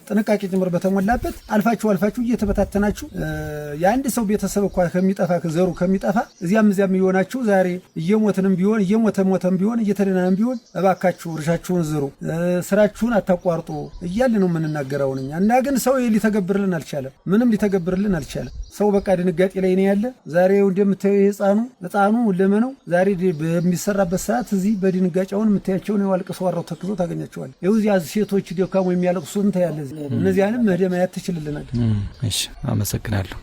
ጥንቃቄ ጭምር በተሞላበት አልፋችሁ እየተበታተናችሁ የአንድ ሰው ቤተሰብ እንኳ ከሚጠፋ ዘሩ ከሚጠፋ እዚያም እየሆናችሁ ዛሬ እየሞተም ቢሆን እየተደናንም ቢሆን እባካችሁ እርሻችሁን ዝሩ፣ ስራችሁን አታቋርጡ እያለ ነው የምንናገረው እኛ። እና ግን ሰው ሊተገብርልን አልቻለም። ምንም ሊተገብርልን አልቻለም። ሰው በቃ ድንጋጤ ላይ ነው ያለ። ዛሬ እንደምታየው ህፃኑ ለመነው ዛሬ በሚሰራበት ሰዓት እዚህ በድንጋጫውን የምታያቸውን የዋልቀሰው አራው ተክዞ ታገኛቸዋል። እዚያ ሴቶች ደካሞ የሚያለቅሱት እንታያለ። እነዚያንም መደማያት ትችልልናል። እሺ፣ አመሰግናለሁ።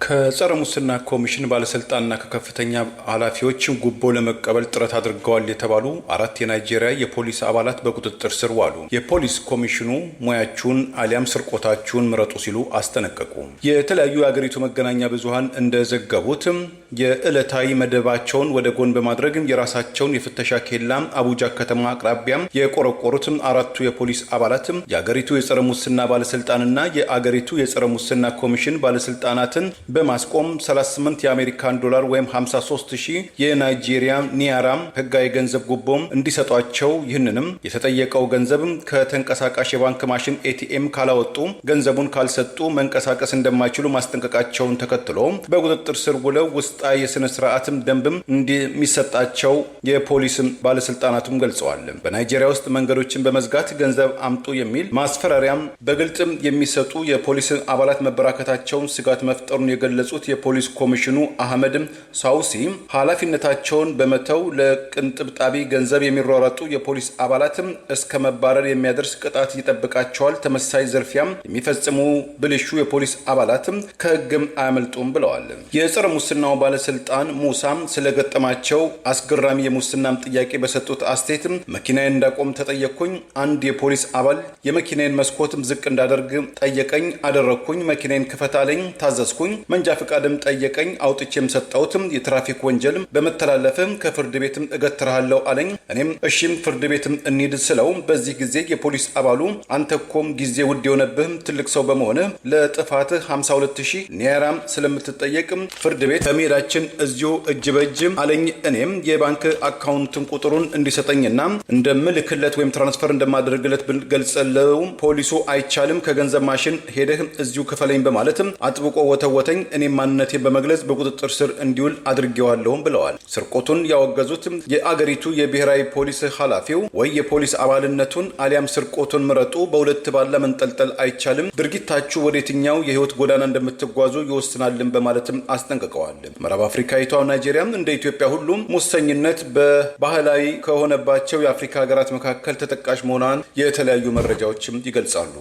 ከጸረ ሙስና ኮሚሽን ባለስልጣንና ከከፍተኛ ኃላፊዎች ጉቦ ለመቀበል ጥረት አድርገዋል የተባሉ 4 የናይጄሪያ የፖሊስ አባላት በቁጥጥር ስር ዋሉ። የፖሊስ ኮሚሽኑ ሙያችሁን አሊያም ስርቆታችሁን ምረጡ ሲሉ አስጠነቀቁ። የተለያዩ የአገሪቱ መገናኛ ብዙሃን እንደዘገቡትም የዕለታዊ መደባቸውን ወደ ጎን በማድረግ የራሳቸውን የፍተሻ ኬላ አቡጃ ከተማ አቅራቢያም የቆረቆሩትም 4ቱ የፖሊስ አባላትም የአገሪቱ የጸረ ሙስና ባለስልጣንና የአገሪቱ የጸረ ሙስና ኮሚሽን ባለስልጣናትን በማስቆም 38 የአሜሪካን ዶላር ወይም 53000 የናይጄሪያ ኒያራ ህጋዊ ገንዘብ ጉቦም እንዲሰጧቸው ይህንንም የተጠየቀው ገንዘብ ከተንቀሳቃሽ የባንክ ማሽን ኤቲኤም ካላወጡ ገንዘቡን ካልሰጡ መንቀሳቀስ እንደማይችሉ ማስጠንቀቃቸውን ተከትሎ በቁጥጥር ስር ውለው ውስጣዊ የስነ ስርዓትም ደንብም እንደሚሰጣቸው የፖሊስ ባለስልጣናቱም ገልጸዋል። በናይጄሪያ ውስጥ መንገዶችን በመዝጋት ገንዘብ አምጡ የሚል ማስፈራሪያም በግልጽ የሚሰጡ የፖሊስ አባላት መበራከታቸውን ስጋት መፍጠሩን የገለጹት የፖሊስ ኮሚሽኑ አህመድ ሳውሲ ኃላፊነታቸውን በመተው ለቅንጥብጣቢ ገንዘብ የሚሯሯጡ የፖሊስ አባላትም እስከ መባረር የሚያደርስ ቅጣት ይጠብቃቸዋል። ተመሳሳይ ዝርፊያም የሚፈጽሙ ብልሹ የፖሊስ አባላትም ከህግም አያመልጡም ብለዋል። የጸረ ሙስናው ባለስልጣን ሙሳም ስለገጠማቸው አስገራሚ የሙስናም ጥያቄ በሰጡት አስተያየትም መኪናዬን እንዳቆም ተጠየቅኩኝ። አንድ የፖሊስ አባል የመኪናዬን መስኮትም ዝቅ እንዳደርግ ጠየቀኝ፣ አደረግኩኝ። መኪናዬን ክፈታለኝ፣ ታዘዝኩኝ። መንጃ ፈቃድም ጠየቀኝ፣ አውጥቼም ሰጠሁትም። የትራፊክ ወንጀልም በመተላለፍም ከፍርድ ቤትም እገትርሃለሁ አለኝ። እኔም እሺም ፍርድ ቤትም እንሂድ ስለው በዚህ ጊዜ የፖሊስ አባሉ አንተኮም ጊዜ ውድ የሆነብህም ትልቅ ሰው በመሆንህ ለጥፋትህ 52000 ኒያራም ስለምትጠየቅም ፍርድ ቤት በመሄዳችን እዚሁ እጅ በእጅ አለኝ። እኔም የባንክ አካውንትን ቁጥሩን እንዲሰጠኝና እንደምልክለት ወይም ትራንስፈር እንደማደርግለት ገልጸለው ፖሊሱ አይቻልም ከገንዘብ ማሽን ሄደህ እዚሁ ክፈለኝ በማለትም አጥብቆ ወተወተኝ። እኔም ማንነቴን በመግለጽ በቁጥጥር ስር እንዲውል አድርጌዋለሁም ብለዋል። ስርቆቱን ያወገዙት የአገሪቱ የብሔራዊ ፖሊስ ኃላፊው ወይ የፖሊስ አባልነቱን አሊያም ስርቆቱን ምረጡ፣ በሁለት ባለ መንጠልጠል አይቻልም፣ ድርጊታችሁ ወደየትኛው የህይወት ጎዳና እንደምትጓዙ ይወስናልን በማለትም አስጠንቅቀዋል። ምዕራብ አፍሪካዊቷ ናይጄሪያም እንደ ኢትዮጵያ ሁሉም ሙሰኝነት በባህላዊ ከሆነባቸው የአፍሪካ ሀገራት መካከል ተጠቃሽ መሆኗን የተለያዩ መረጃዎችም ይገልጻሉ።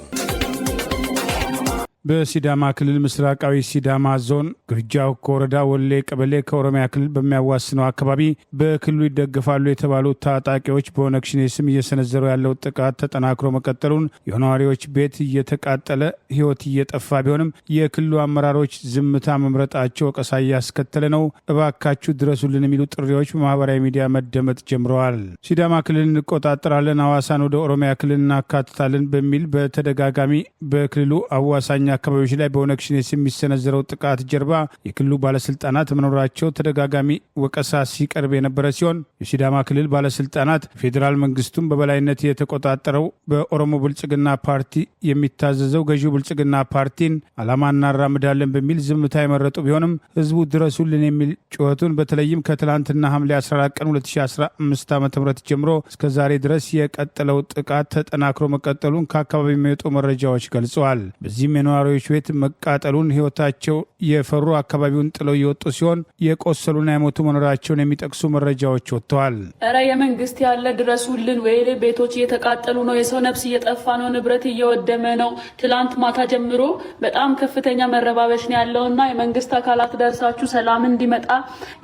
በሲዳማ ክልል ምስራቃዊ ሲዳማ ዞን ግርጃው ወረዳ ወሌ ቀበሌ ከኦሮሚያ ክልል በሚያዋስነው አካባቢ በክልሉ ይደገፋሉ የተባሉ ታጣቂዎች በኦነግ ሸኔ ስም እየሰነዘሩ ያለው ጥቃት ተጠናክሮ መቀጠሉን የነዋሪዎች ቤት እየተቃጠለ ህይወት እየጠፋ ቢሆንም የክልሉ አመራሮች ዝምታ መምረጣቸው ወቀሳ እያስከተለ ነው። እባካችሁ ድረሱልን የሚሉ ጥሪዎች በማህበራዊ ሚዲያ መደመጥ ጀምረዋል። ሲዳማ ክልል እንቆጣጠራለን፣ ሐዋሳን ወደ ኦሮሚያ ክልል እናካትታለን በሚል በተደጋጋሚ በክልሉ አዋሳኝ አካባቢዎች ላይ በኦነግ ሸኔ ስም የሚሰነዘረው ጥቃት ጀርባ የክልሉ ባለስልጣናት መኖራቸው ተደጋጋሚ ወቀሳ ሲቀርብ የነበረ ሲሆን የሲዳማ ክልል ባለስልጣናት ፌዴራል መንግስቱን በበላይነት የተቆጣጠረው በኦሮሞ ብልጽግና ፓርቲ የሚታዘዘው ገዢው ብልጽግና ፓርቲን ዓላማ እናራምዳለን በሚል ዝምታ የመረጡ ቢሆንም ህዝቡ ድረሱልን የሚል ጩኸቱን በተለይም ከትላንትና ሐምሌ 14 ቀን 2015 ዓ.ም ጀምሮ እስከ ዛሬ ድረስ የቀጠለው ጥቃት ተጠናክሮ መቀጠሉን ከአካባቢ የሚወጡ መረጃዎች ገልጸዋል። በዚህም ነዋሪዎች ቤት መቃጠሉን ህይወታቸው የፈሩ አካባቢውን ጥለው እየወጡ ሲሆን የቆሰሉና የሞቱ መኖራቸውን የሚጠቅሱ መረጃዎች ወጥተዋል። እረ የመንግስት ያለ ድረሱልን፣ ወይ ቤቶች እየተቃጠሉ ነው፣ የሰው ነፍስ እየጠፋ ነው፣ ንብረት እየወደመ ነው። ትላንት ማታ ጀምሮ በጣም ከፍተኛ መረባበሽ ነው ያለውና የመንግስት አካላት ደርሳችሁ ሰላም እንዲመጣ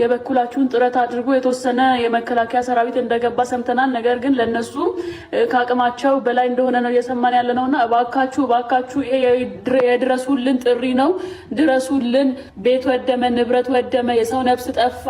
የበኩላችሁን ጥረት አድርጎ የተወሰነ የመከላከያ ሰራዊት እንደገባ ሰምተናል። ነገር ግን ለነሱ ከአቅማቸው በላይ እንደሆነ ነው እየሰማን ያለ ነውና እባካችሁ የድረሱልን ጥሪ ነው። ድረሱልን፣ ቤት ወደመ፣ ንብረት ወደመ፣ የሰው ነፍስ ጠፋ።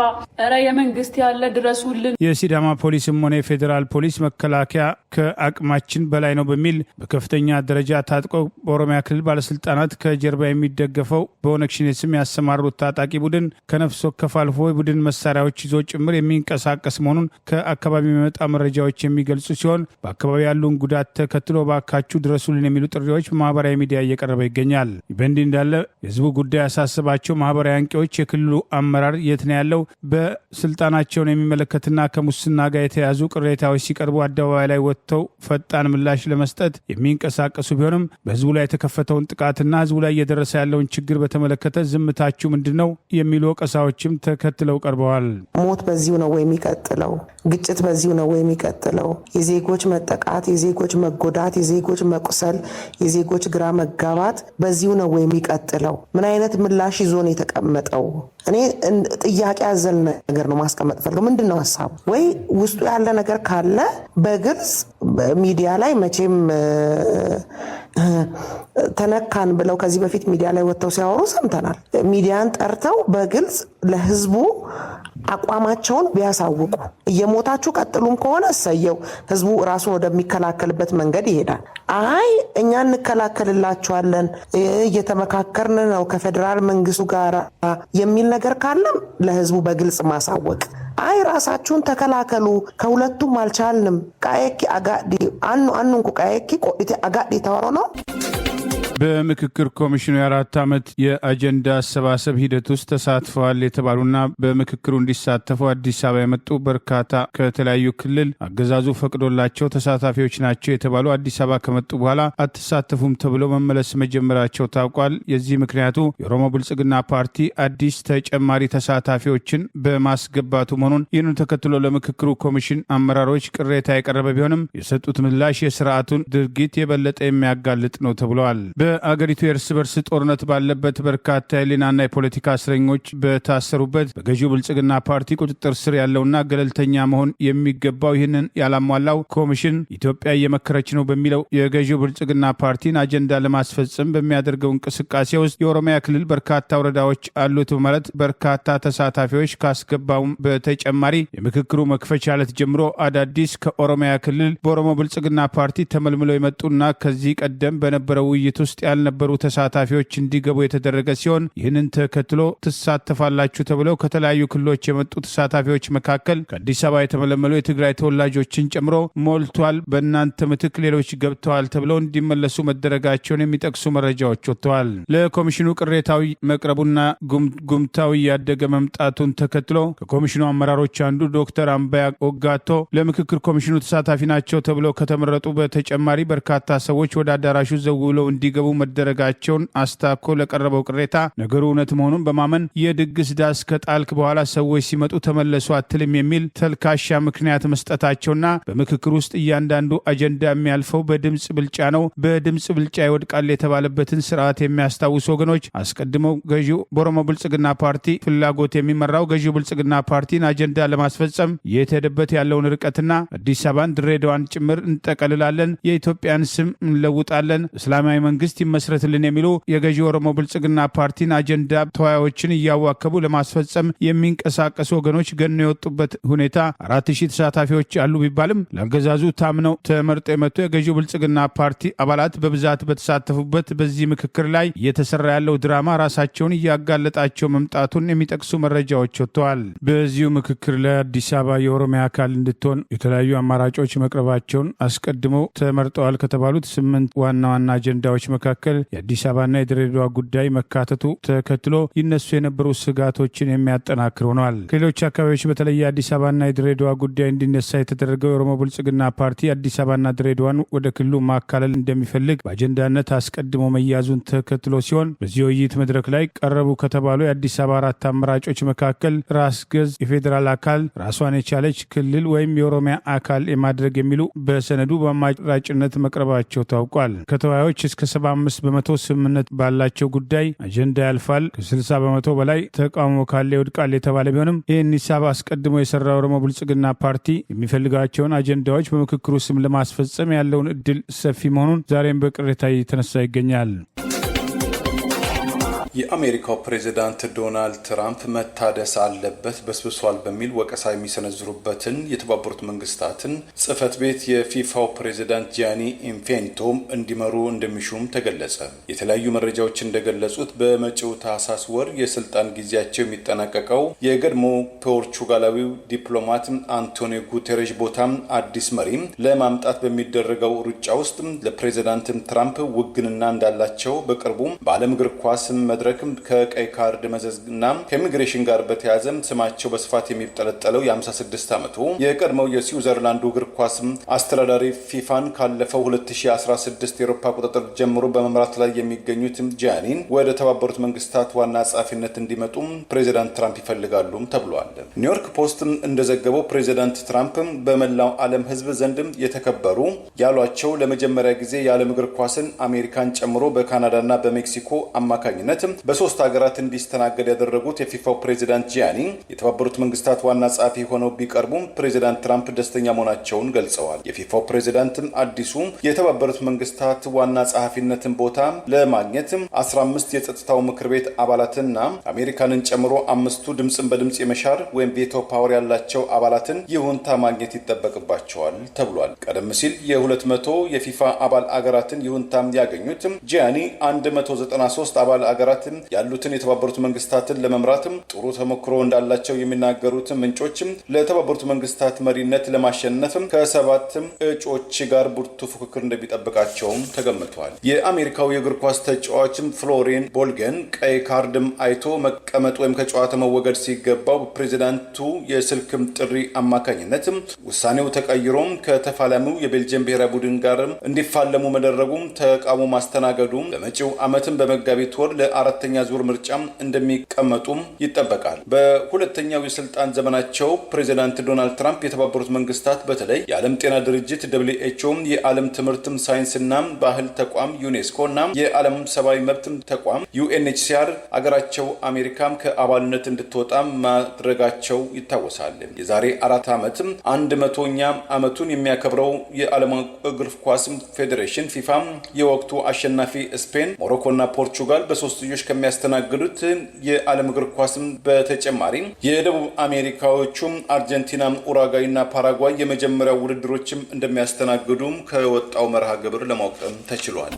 እረ የመንግስት ያለ ድረሱልን። የሲዳማ ፖሊስም ሆነ የፌዴራል ፖሊስ መከላከያ ከአቅማችን በላይ ነው በሚል በከፍተኛ ደረጃ ታጥቆ በኦሮሚያ ክልል ባለስልጣናት ከጀርባ የሚደገፈው በኦነግ ሸኔ ስም ያሰማሩት ታጣቂ ቡድን ከነፍስ ወከፍ አልፎ ቡድን መሳሪያዎች ይዞ ጭምር የሚንቀሳቀስ መሆኑን ከአካባቢ የሚመጣ መረጃዎች የሚገልጹ ሲሆን በአካባቢ ያሉን ጉዳት ተከትሎ ባካችሁ ድረሱልን የሚሉ ጥሪዎች በማህበራዊ ሚዲያ እየቀረበ ይገኛል። በእንዲህ እንዳለ የህዝቡ ጉዳይ ያሳስባቸው ማህበራዊ አንቂዎች የክልሉ አመራር የት ነው ያለው? በስልጣናቸውን የሚመለከትና ከሙስና ጋር የተያዙ ቅሬታዎች ሲቀርቡ አደባባይ ላይ ወጥተው ፈጣን ምላሽ ለመስጠት የሚንቀሳቀሱ ቢሆንም በህዝቡ ላይ የተከፈተውን ጥቃትና ህዝቡ ላይ እየደረሰ ያለውን ችግር በተመለከተ ዝምታችሁ ምንድን ነው የሚሉ ወቀሳዎችም ተከትለው ቀርበዋል። ሞት በዚሁ ነው ወይ የሚቀጥለው? ግጭት በዚሁ ነው ወይ የሚቀጥለው? የዜጎች መጠቃት፣ የዜጎች መጎዳት፣ የዜጎች መቁሰል፣ የዜጎች ግራ መጋባት በዚሁ ነው ወይ የሚቀጥለው? ምን አይነት ምላሽ ይዞ ነው የተቀመጠው? እኔ ጥያቄ ያዘል ነገር ነው ማስቀመጥ ፈልገው። ምንድን ነው ሀሳቡ? ወይ ውስጡ ያለ ነገር ካለ በግልጽ ሚዲያ ላይ መቼም ተነካን ብለው ከዚህ በፊት ሚዲያ ላይ ወጥተው ሲያወሩ ሰምተናል። ሚዲያን ጠርተው በግልጽ ለህዝቡ አቋማቸውን ቢያሳውቁ፣ እየሞታችሁ ቀጥሉም ከሆነ እሰየው፣ ህዝቡ ራሱን ወደሚከላከልበት መንገድ ይሄዳል። አይ እኛ እንከላከልላችኋለን እየተመካከርን ነው ከፌዴራል መንግስቱ ጋር የሚል ነገር ካለም ለህዝቡ በግልጽ ማሳወቅ። አይ ራሳችሁን ተከላከሉ ከሁለቱም አልቻልንም ቃየኪ አጋዲ አንንኩ ቃየኪ ቆዲቴ አጋዲ ተወሮ ነው። በምክክር ኮሚሽኑ የ4 ዓመት የአጀንዳ አሰባሰብ ሂደት ውስጥ ተሳትፈዋል የተባሉና በምክክሩ እንዲሳተፉ አዲስ አበባ የመጡ በርካታ ከተለያዩ ክልል አገዛዙ ፈቅዶላቸው ተሳታፊዎች ናቸው የተባሉ አዲስ አበባ ከመጡ በኋላ አትሳተፉም ተብለው መመለስ መጀመራቸው ታውቋል። የዚህ ምክንያቱ የኦሮሞ ብልጽግና ፓርቲ አዲስ ተጨማሪ ተሳታፊዎችን በማስገባቱ መሆኑን ይህንን ተከትሎ ለምክክሩ ኮሚሽን አመራሮች ቅሬታ የቀረበ ቢሆንም የሰጡት ምላሽ የስርዓቱን ድርጊት የበለጠ የሚያጋልጥ ነው ተብለዋል። በአገሪቱ የእርስ በርስ ጦርነት ባለበት በርካታ የህሊናና የፖለቲካ እስረኞች በታሰሩበት በገዢው ብልጽግና ፓርቲ ቁጥጥር ስር ያለውና ገለልተኛ መሆን የሚገባው ይህንን ያላሟላው ኮሚሽን ኢትዮጵያ እየመከረች ነው በሚለው የገዢው ብልጽግና ፓርቲን አጀንዳ ለማስፈጸም በሚያደርገው እንቅስቃሴ ውስጥ የኦሮሚያ ክልል በርካታ ወረዳዎች አሉት በማለት በርካታ ተሳታፊዎች ካስገባውም በተጨማሪ የምክክሩ መክፈቻ ዕለት ጀምሮ አዳዲስ ከኦሮሚያ ክልል በኦሮሞ ብልጽግና ፓርቲ ተመልምለው የመጡና ከዚህ ቀደም በነበረው ውይይት ውስጥ ያልነበሩ ተሳታፊዎች እንዲገቡ የተደረገ ሲሆን ይህንን ተከትሎ ትሳተፋላችሁ ተብለው ከተለያዩ ክልሎች የመጡ ተሳታፊዎች መካከል ከአዲስ አበባ የተመለመሉ የትግራይ ተወላጆችን ጨምሮ ሞልቷል፣ በእናንተ ምትክ ሌሎች ገብተዋል ተብለው እንዲመለሱ መደረጋቸውን የሚጠቅሱ መረጃዎች ወጥተዋል። ለኮሚሽኑ ቅሬታዊ መቅረቡና ጉምታዊ ያደገ መምጣቱን ተከትሎ ከኮሚሽኑ አመራሮች አንዱ ዶክተር አምባያ ኦጋቶ ለምክክር ኮሚሽኑ ተሳታፊ ናቸው ተብለው ከተመረጡ በተጨማሪ በርካታ ሰዎች ወደ አዳራሹ ዘውለው እንዲገቡ መደረጋቸውን አስታኮ ለቀረበው ቅሬታ ነገሩ እውነት መሆኑን በማመን የድግስ ዳስ ከጣልክ በኋላ ሰዎች ሲመጡ ተመለሱ አትልም የሚል ተልካሻ ምክንያት መስጠታቸውና በምክክር ውስጥ እያንዳንዱ አጀንዳ የሚያልፈው በድምፅ ብልጫ ነው፣ በድምፅ ብልጫ ይወድቃል የተባለበትን ስርዓት የሚያስታውሱ ወገኖች አስቀድመው ገዢው በኦሮሞ ብልጽግና ፓርቲ ፍላጎት የሚመራው ገዢው ብልጽግና ፓርቲን አጀንዳ ለማስፈጸም የተሄደበት ያለውን ርቀትና አዲስ አበባን ድሬዳዋን ጭምር እንጠቀልላለን፣ የኢትዮጵያን ስም እንለውጣለን፣ እስላማዊ መንግስት ይመስረትልን የሚሉ የገዢ ኦሮሞ ብልጽግና ፓርቲን አጀንዳ ተወያዮችን እያዋከቡ ለማስፈጸም የሚንቀሳቀሱ ወገኖች ገነው የወጡበት ሁኔታ 4000 ተሳታፊዎች አሉ ቢባልም ለአገዛዙ ታምነው ተመርጠው የመጡ የገዢው ብልጽግና ፓርቲ አባላት በብዛት በተሳተፉበት በዚህ ምክክር ላይ እየተሰራ ያለው ድራማ ራሳቸውን እያጋለጣቸው መምጣቱን የሚጠቅሱ መረጃዎች ወጥተዋል። በዚሁ ምክክር ላይ አዲስ አበባ የኦሮሚያ አካል እንድትሆን የተለያዩ አማራጮች መቅረባቸውን አስቀድመው ተመርጠዋል ከተባሉት 8 ዋና ዋና አጀንዳዎች መካከል የአዲስ አበባና የድሬዳዋ ጉዳይ መካተቱ ተከትሎ ይነሱ የነበሩ ስጋቶችን የሚያጠናክር ሆኗል። ከሌሎች አካባቢዎች በተለይ የአዲስ አበባና የድሬዳዋ ጉዳይ እንዲነሳ የተደረገው የኦሮሞ ብልጽግና ፓርቲ አዲስ አበባና ድሬዳዋን ወደ ክልሉ ማካለል እንደሚፈልግ በአጀንዳነት አስቀድሞ መያዙን ተከትሎ ሲሆን በዚህ ውይይት መድረክ ላይ ቀረቡ ከተባሉ የአዲስ አበባ 4 አማራጮች መካከል ራስ ገዝ የፌዴራል አካል፣ ራሷን የቻለች ክልል ወይም የኦሮሚያ አካል የማድረግ የሚሉ በሰነዱ በአማራጭነት መቅረባቸው ታውቋል። ከተወያዮች እስከ 75 በመቶ ስምምነት ባላቸው ጉዳይ አጀንዳ ያልፋል፣ ከ60 በመቶ በላይ ተቃውሞ ካለ ይወድቃል የተባለ ቢሆንም ይህን ሂሳብ አስቀድሞ የሰራ ኦሮሞ ብልጽግና ፓርቲ የሚፈልጋቸውን አጀንዳዎች በምክክሩ ስም ለማስፈጸም ያለውን እድል ሰፊ መሆኑን ዛሬም በቅሬታ የተነሳ ይገኛል። የአሜሪካው ፕሬዝዳንት ዶናልድ ትራምፕ መታደስ አለበት በስብሷል በሚል ወቀሳ የሚሰነዝሩበትን የተባበሩት መንግስታትን ጽህፈት ቤት የፊፋው ፕሬዝዳንት ጂያኒ ኢንፌንቶ እንዲመሩ እንደሚሹም ተገለጸ። የተለያዩ መረጃዎች እንደገለጹት በመጪው ታህሳስ ወር የስልጣን ጊዜያቸው የሚጠናቀቀው የቀድሞ ፖርቹጋላዊው ዲፕሎማት አንቶኒዮ ጉቴሬሽ ቦታም አዲስ መሪ ለማምጣት በሚደረገው ሩጫ ውስጥ ለፕሬዝዳንት ትራምፕ ውግንና እንዳላቸው በቅርቡ በዓለም እግር ኳስ መድረክ ከቀይ ካርድ መዘዝና ከኢሚግሬሽን ጋር በተያያዘ ስማቸው በስፋት የሚጠለጠለው የ56 ዓመቱ የቀድሞው የስዊዘርላንዱ እግር ኳስ አስተዳዳሪ ፊፋን ካለፈው 2016 የአውሮፓ ቁጥጥር ጀምሮ በመምራት ላይ የሚገኙት ጂያኒን ወደ ተባበሩት መንግስታት ዋና ጸሐፊነት እንዲመጡ ፕሬዚዳንት ትራምፕ ይፈልጋሉ ተብሏል። ኒውዮርክ ፖስት እንደዘገበው ፕሬዚዳንት ትራምፕ በመላው ዓለም ህዝብ ዘንድ የተከበሩ ያሏቸው ለመጀመሪያ ጊዜ የዓለም እግር ኳስን አሜሪካን ጨምሮ በካናዳና በሜክሲኮ አማካኝነት በ3 ሀገራት እንዲስተናገድ ያደረጉት የፊፋው ፕሬዚዳንት ጂያኒ የተባበሩት መንግስታት ዋና ጸሐፊ ሆነው ቢቀርቡም ፕሬዚዳንት ትራምፕ ደስተኛ መሆናቸውን ገልጸዋል። የፊፋው ፕሬዚዳንትም አዲሱ የተባበሩት መንግስታት ዋና ጸሐፊነትን ቦታ ለማግኘት 15 የጸጥታው ምክር ቤት አባላትና አሜሪካንን ጨምሮ 5ቱ ድምጽን በድምጽ የመሻር ወይም ቬቶ ፓወር ያላቸው አባላትን ይሁንታ ማግኘት ይጠበቅባቸዋል ተብሏል። ቀደም ሲል የ200 የፊፋ አባል አገራትን ይሁንታም ያገኙት ጂያኒ 193 አባል አገራትን ያሉትን የተባበሩት መንግስታትን ለመምራትም ጥሩ ተሞክሮ እንዳላቸው የሚናገሩት ምንጮች ለተባበሩት መንግስታት መሪነት ለማሸነፍ ከ7 እጩዎች ጋር ብርቱ ፉክክር እንደሚጠብቃቸውም ተገምቷል። የአሜሪካው የእግር ኳስ ተጫዋችም ፍሎሪን ቦልገን ቀይ ካርድም አይቶ መቀመጥ ወይም ከጨዋታ መወገድ ሲገባው ፕሬዚዳንቱ የስልክም ጥሪ አማካኝነት ውሳኔው ተቀይሮም ከተፋላሚው የቤልጂየም ብሔራዊ ቡድን ጋር እንዲፋለሙ መደረጉም ተቃውሞ ማስተናገዱ በመጪው ዓመትም በመጋቢት ወር ለ4ኛ ዙር ምርጫ እንደሚቀመጡም ይጠበቃል። በሁለተኛው የስልጣን ዘመናቸው ፕሬዚዳንት ዶናልድ ትራምፕ የተባበሩት መንግስታት በተለይ የዓለም ጤና ድርጅት WHO፣ የዓለም ትምህርትም ሳይንስና ባህል ተቋም ዩኔስኮ እና የዓለም ሰብአዊ መብት ተቋም UNHCR አገራቸው አሜሪካም ከአባልነት እንድትወጣ ማድረጋቸው ይታወሳል። የዛሬ 4 ዓመት 100ኛ ዓመቱን የሚያከብረው የዓለም እግር ኳስ ፌዴሬሽን ፊፋ የወቅቱ አሸናፊ ስፔን፣ ሞሮኮና ፖርቹጋል በሶስትዮሽ ከሚያስተናግዱት የዓለም እግር ኳስ በተጨማሪ የደቡብ አሜሪካዎቹ አርጀንቲና፣ ኡሩጓይና ፓራጓይ የመጀመሪያው ውድድሮችም እንደሚያስተናግዱም ከወጣው መርሃ ግብር ለማወቅ ተችሏል።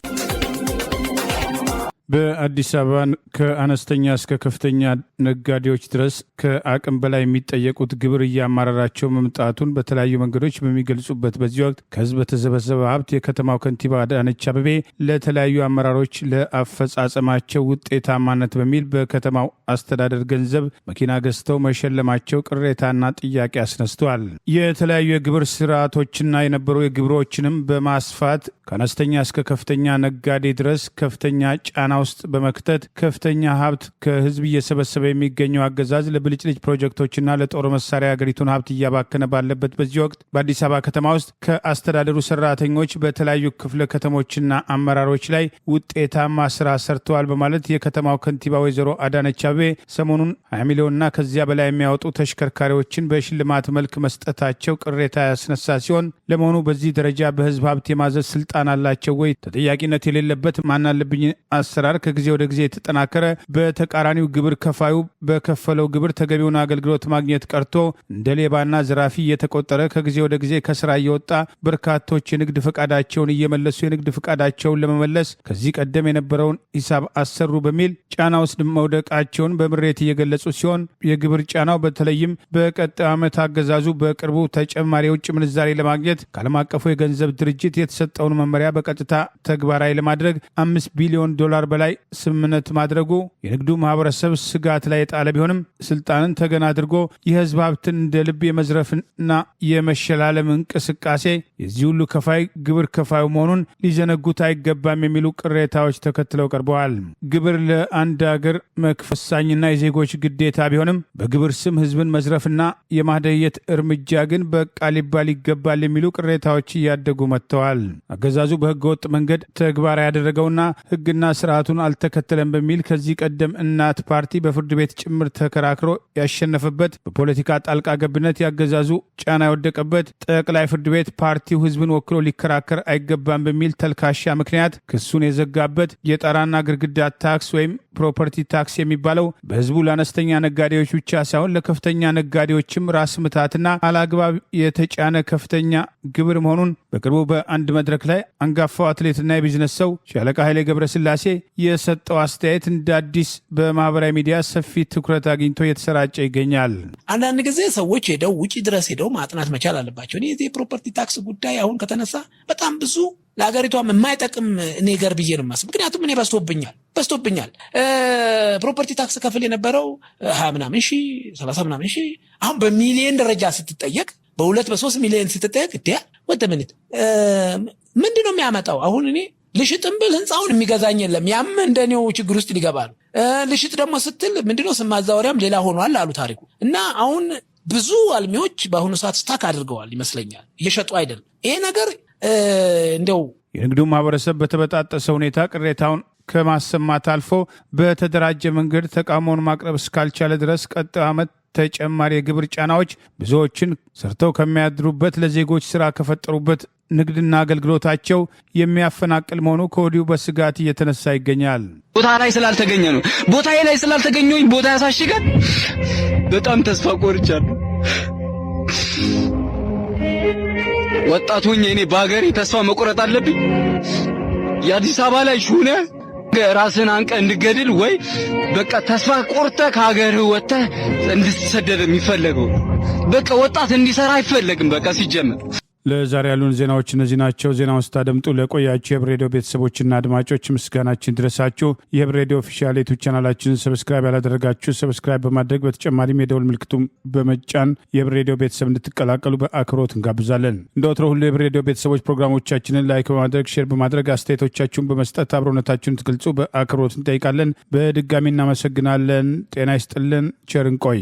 በአዲስ አበባ ከአነስተኛ እስከ ከፍተኛ ነጋዴዎች ድረስ ከአቅም በላይ የሚጠየቁት ግብር እያማረራቸው መምጣቱን በተለያዩ መንገዶች በሚገልጹበት በዚህ ወቅት ከህዝብ በተሰበሰበ ሀብት የከተማው ከንቲባ አዳነች አቤቤ ለተለያዩ አመራሮች ለአፈጻጸማቸው ውጤታማነት በሚል በከተማው አስተዳደር ገንዘብ መኪና ገዝተው መሸለማቸው ቅሬታና ጥያቄ አስነስተዋል። የተለያዩ የግብር ስርዓቶችና የነበሩ የግብሮችንም በማስፋት ከአነስተኛ እስከ ከፍተኛ ነጋዴ ድረስ ከፍተኛ ጫና ውስጥ በመክተት ከፍተኛ ሀብት ከህዝብ እየሰበሰበ የሚገኘው አገዛዝ ለብልጭልጭ ፕሮጀክቶችና ለጦር መሳሪያ ሀገሪቱን ሀብት እያባከነ ባለበት በዚህ ወቅት በአዲስ አበባ ከተማ ውስጥ ከአስተዳደሩ ሰራተኞች በተለያዩ ክፍለ ከተሞችና አመራሮች ላይ ውጤታማ ስራ ሰርተዋል በማለት የከተማው ከንቲባ ወይዘሮ አዳነች አቤቤ ሰሞኑን 20 ሚሊዮንና ከዚያ በላይ የሚያወጡ ተሽከርካሪዎችን በሽልማት መልክ መስጠታቸው ቅሬታ ያስነሳ ሲሆን ለመሆኑ በዚህ ደረጃ በህዝብ ሀብት የማዘዝ ስልጣን አላቸው ወይ? ተጠያቂነት የሌለበት ማናለብኝ አሰራር ከጊዜ ወደ ጊዜ የተጠናከረ፣ በተቃራኒው ግብር ከፋዩ በከፈለው ግብር ተገቢውን አገልግሎት ማግኘት ቀርቶ እንደ ሌባና ዘራፊ እየተቆጠረ ከጊዜ ወደ ጊዜ ከስራ እየወጣ በርካቶች የንግድ ፈቃዳቸውን እየመለሱ የንግድ ፈቃዳቸውን ለመመለስ ከዚህ ቀደም የነበረውን ሂሳብ አሰሩ በሚል ጫና ውስጥ መውደቃቸውን በምሬት እየገለጹ ሲሆን የግብር ጫናው በተለይም በቀጣዩ ዓመት አገዛዙ በቅርቡ ተጨማሪ የውጭ ምንዛሬ ለማግኘት ከዓለም አቀፉ የገንዘብ ድርጅት የተሰጠውን መመሪያ በቀጥታ ተግባራዊ ለማድረግ $5 ቢሊዮን በላይ ስምምነት ማድረጉ የንግዱ ማህበረሰብ ስጋት ላይ የጣለ ቢሆንም ስልጣንን ተገን አድርጎ የህዝብ ሀብትን እንደ ልብ የመዝረፍና የመሸላለም እንቅስቃሴ የዚህ ሁሉ ከፋይ ግብር ከፋዩ መሆኑን ሊዘነጉት አይገባም የሚሉ ቅሬታዎች ተከትለው ቀርበዋል። ግብር ለአንድ ሀገር መክፈሳኝና የዜጎች ግዴታ ቢሆንም በግብር ስም ህዝብን መዝረፍና የማደየት እርምጃ ግን በቃ ሊባል ይገባል የሚሉ ቅሬታዎች እያደጉ መጥተዋል። አገዛዙ በህገወጥ መንገድ ተግባራዊ ያደረገውና ህግና ስርዓቱን አልተከተለም በሚል ከዚህ ቀደም እናት ፓርቲ በፍርድ ቤት ጭምር ተከራክሮ ያሸነፈበት፣ በፖለቲካ ጣልቃ ገብነት ያገዛዙ ጫና የወደቀበት ጠቅላይ ፍርድ ቤት ፓርቲው ህዝብን ወክሎ ሊከራከር አይገባም በሚል ተልካሻ ምክንያት ክሱን የዘጋበት፣ የጣራና ግድግዳ ታክስ ወይም ፕሮፐርቲ ታክስ የሚባለው በህዝቡ ለአነስተኛ ነጋዴዎች ብቻ ሳይሆን ለከፍተኛ ነጋዴዎችም ራስ ምታትና አላግባብ የተጫነ ከፍተኛ ግብር መሆኑን በቅርቡ በአንድ መድረክ ላይ አንጋፋው አትሌትና የቢዝነስ ሰው ሻለቃ ኃይሌ ገብረስላሴ የሰጠው አስተያየት እንደ አዲስ በማህበራዊ ሚዲያ ሰፊ ትኩረት አግኝቶ የተሰራጨ ይገኛል። አንዳንድ ጊዜ ሰዎች ሄደው ውጪ ድረስ ሄደው ማጥናት መቻል አለባቸው። እኔ የፕሮፐርቲ ታክስ ጉዳይ አሁን ከተነሳ በጣም ብዙ ለሀገሪቷም የማይጠቅም ነገር ብዬ ነው የማስበው። ምክንያቱም እኔ በዝቶብኛል። ፕሮፐርቲ ታክስ ከፍል የነበረው 20 ምናምን ሺህ 30 ምናምን ሺህ አሁን በሚሊዮን ደረጃ ስትጠየቅ በ2-3 ሚሊዮን ስትጠየቅ ወደምንት ምንድን ነው የሚያመጣው? አሁን እኔ ልሽጥም ብል ህንፃውን የሚገዛኝ የለም። ያም እንደኔው ችግር ውስጥ ሊገባ ነው። ልሽጥ ደግሞ ስትል ምንድነው ስም ማዛወሪያም ሌላ ሆኗል አሉ ታሪኩ። እና አሁን ብዙ አልሚዎች በአሁኑ ሰዓት ስታክ አድርገዋል ይመስለኛል፣ እየሸጡ አይደለም። ይሄ ነገር እንደው የንግዱ ማህበረሰብ በተበጣጠሰ ሁኔታ ቅሬታውን ከማሰማት አልፎ በተደራጀ መንገድ ተቃውሞውን ማቅረብ እስካልቻለ ድረስ ቀጣዩ ዓመት ተጨማሪ የግብር ጫናዎች ብዙዎችን ሰርተው ከሚያድሩበት ለዜጎች ስራ ከፈጠሩበት ንግድና አገልግሎታቸው የሚያፈናቅል መሆኑ ከወዲሁ በስጋት እየተነሳ ይገኛል። ቦታ ላይ ስላልተገኘ ነው። ቦታዬ ላይ ስላልተገኘሁኝ ቦታ ያሳሽጋል። በጣም ተስፋ ቆርጫለሁ። ወጣት ሆኜ እኔ በሀገሬ ተስፋ መቆረጥ አለብኝ? የአዲስ አበባ ላይ ሹነ ራስን አንቀ እንድገድል ወይ በቃ ተስፋ ቆርጠ ከሀገርህ ወጥተህ እንድትሰደድ የሚፈለገው በቃ ወጣት እንዲሰራ አይፈለግም። በቃ ሲጀመር ለዛሬ ያሉን ዜናዎች እነዚህ ናቸው። ዜናውን ስታደምጡ ለቆያችሁ የህብር ሬዲዮ ቤተሰቦችና አድማጮች ምስጋናችን ድረሳችሁ። የህብር ሬዲዮ ኦፊሻል ዩቲዩብ ቻናላችንን ሰብስክራይብ ያላደረጋችሁ ሰብስክራይብ በማድረግ በተጨማሪም የደውል ምልክቱን በመጫን የህብር ሬዲዮ ቤተሰብ እንድትቀላቀሉ በአክብሮት እንጋብዛለን። እንደ ወትሮ ሁሉ የህብር ሬዲዮ ቤተሰቦች ፕሮግራሞቻችንን ላይክ በማድረግ ሼር በማድረግ አስተያየቶቻችሁን በመስጠት አብሮነታችሁን ትገልጹ በአክብሮት እንጠይቃለን። በድጋሚ እናመሰግናለን። ጤና ይስጥልን። ቸር እንቆይ።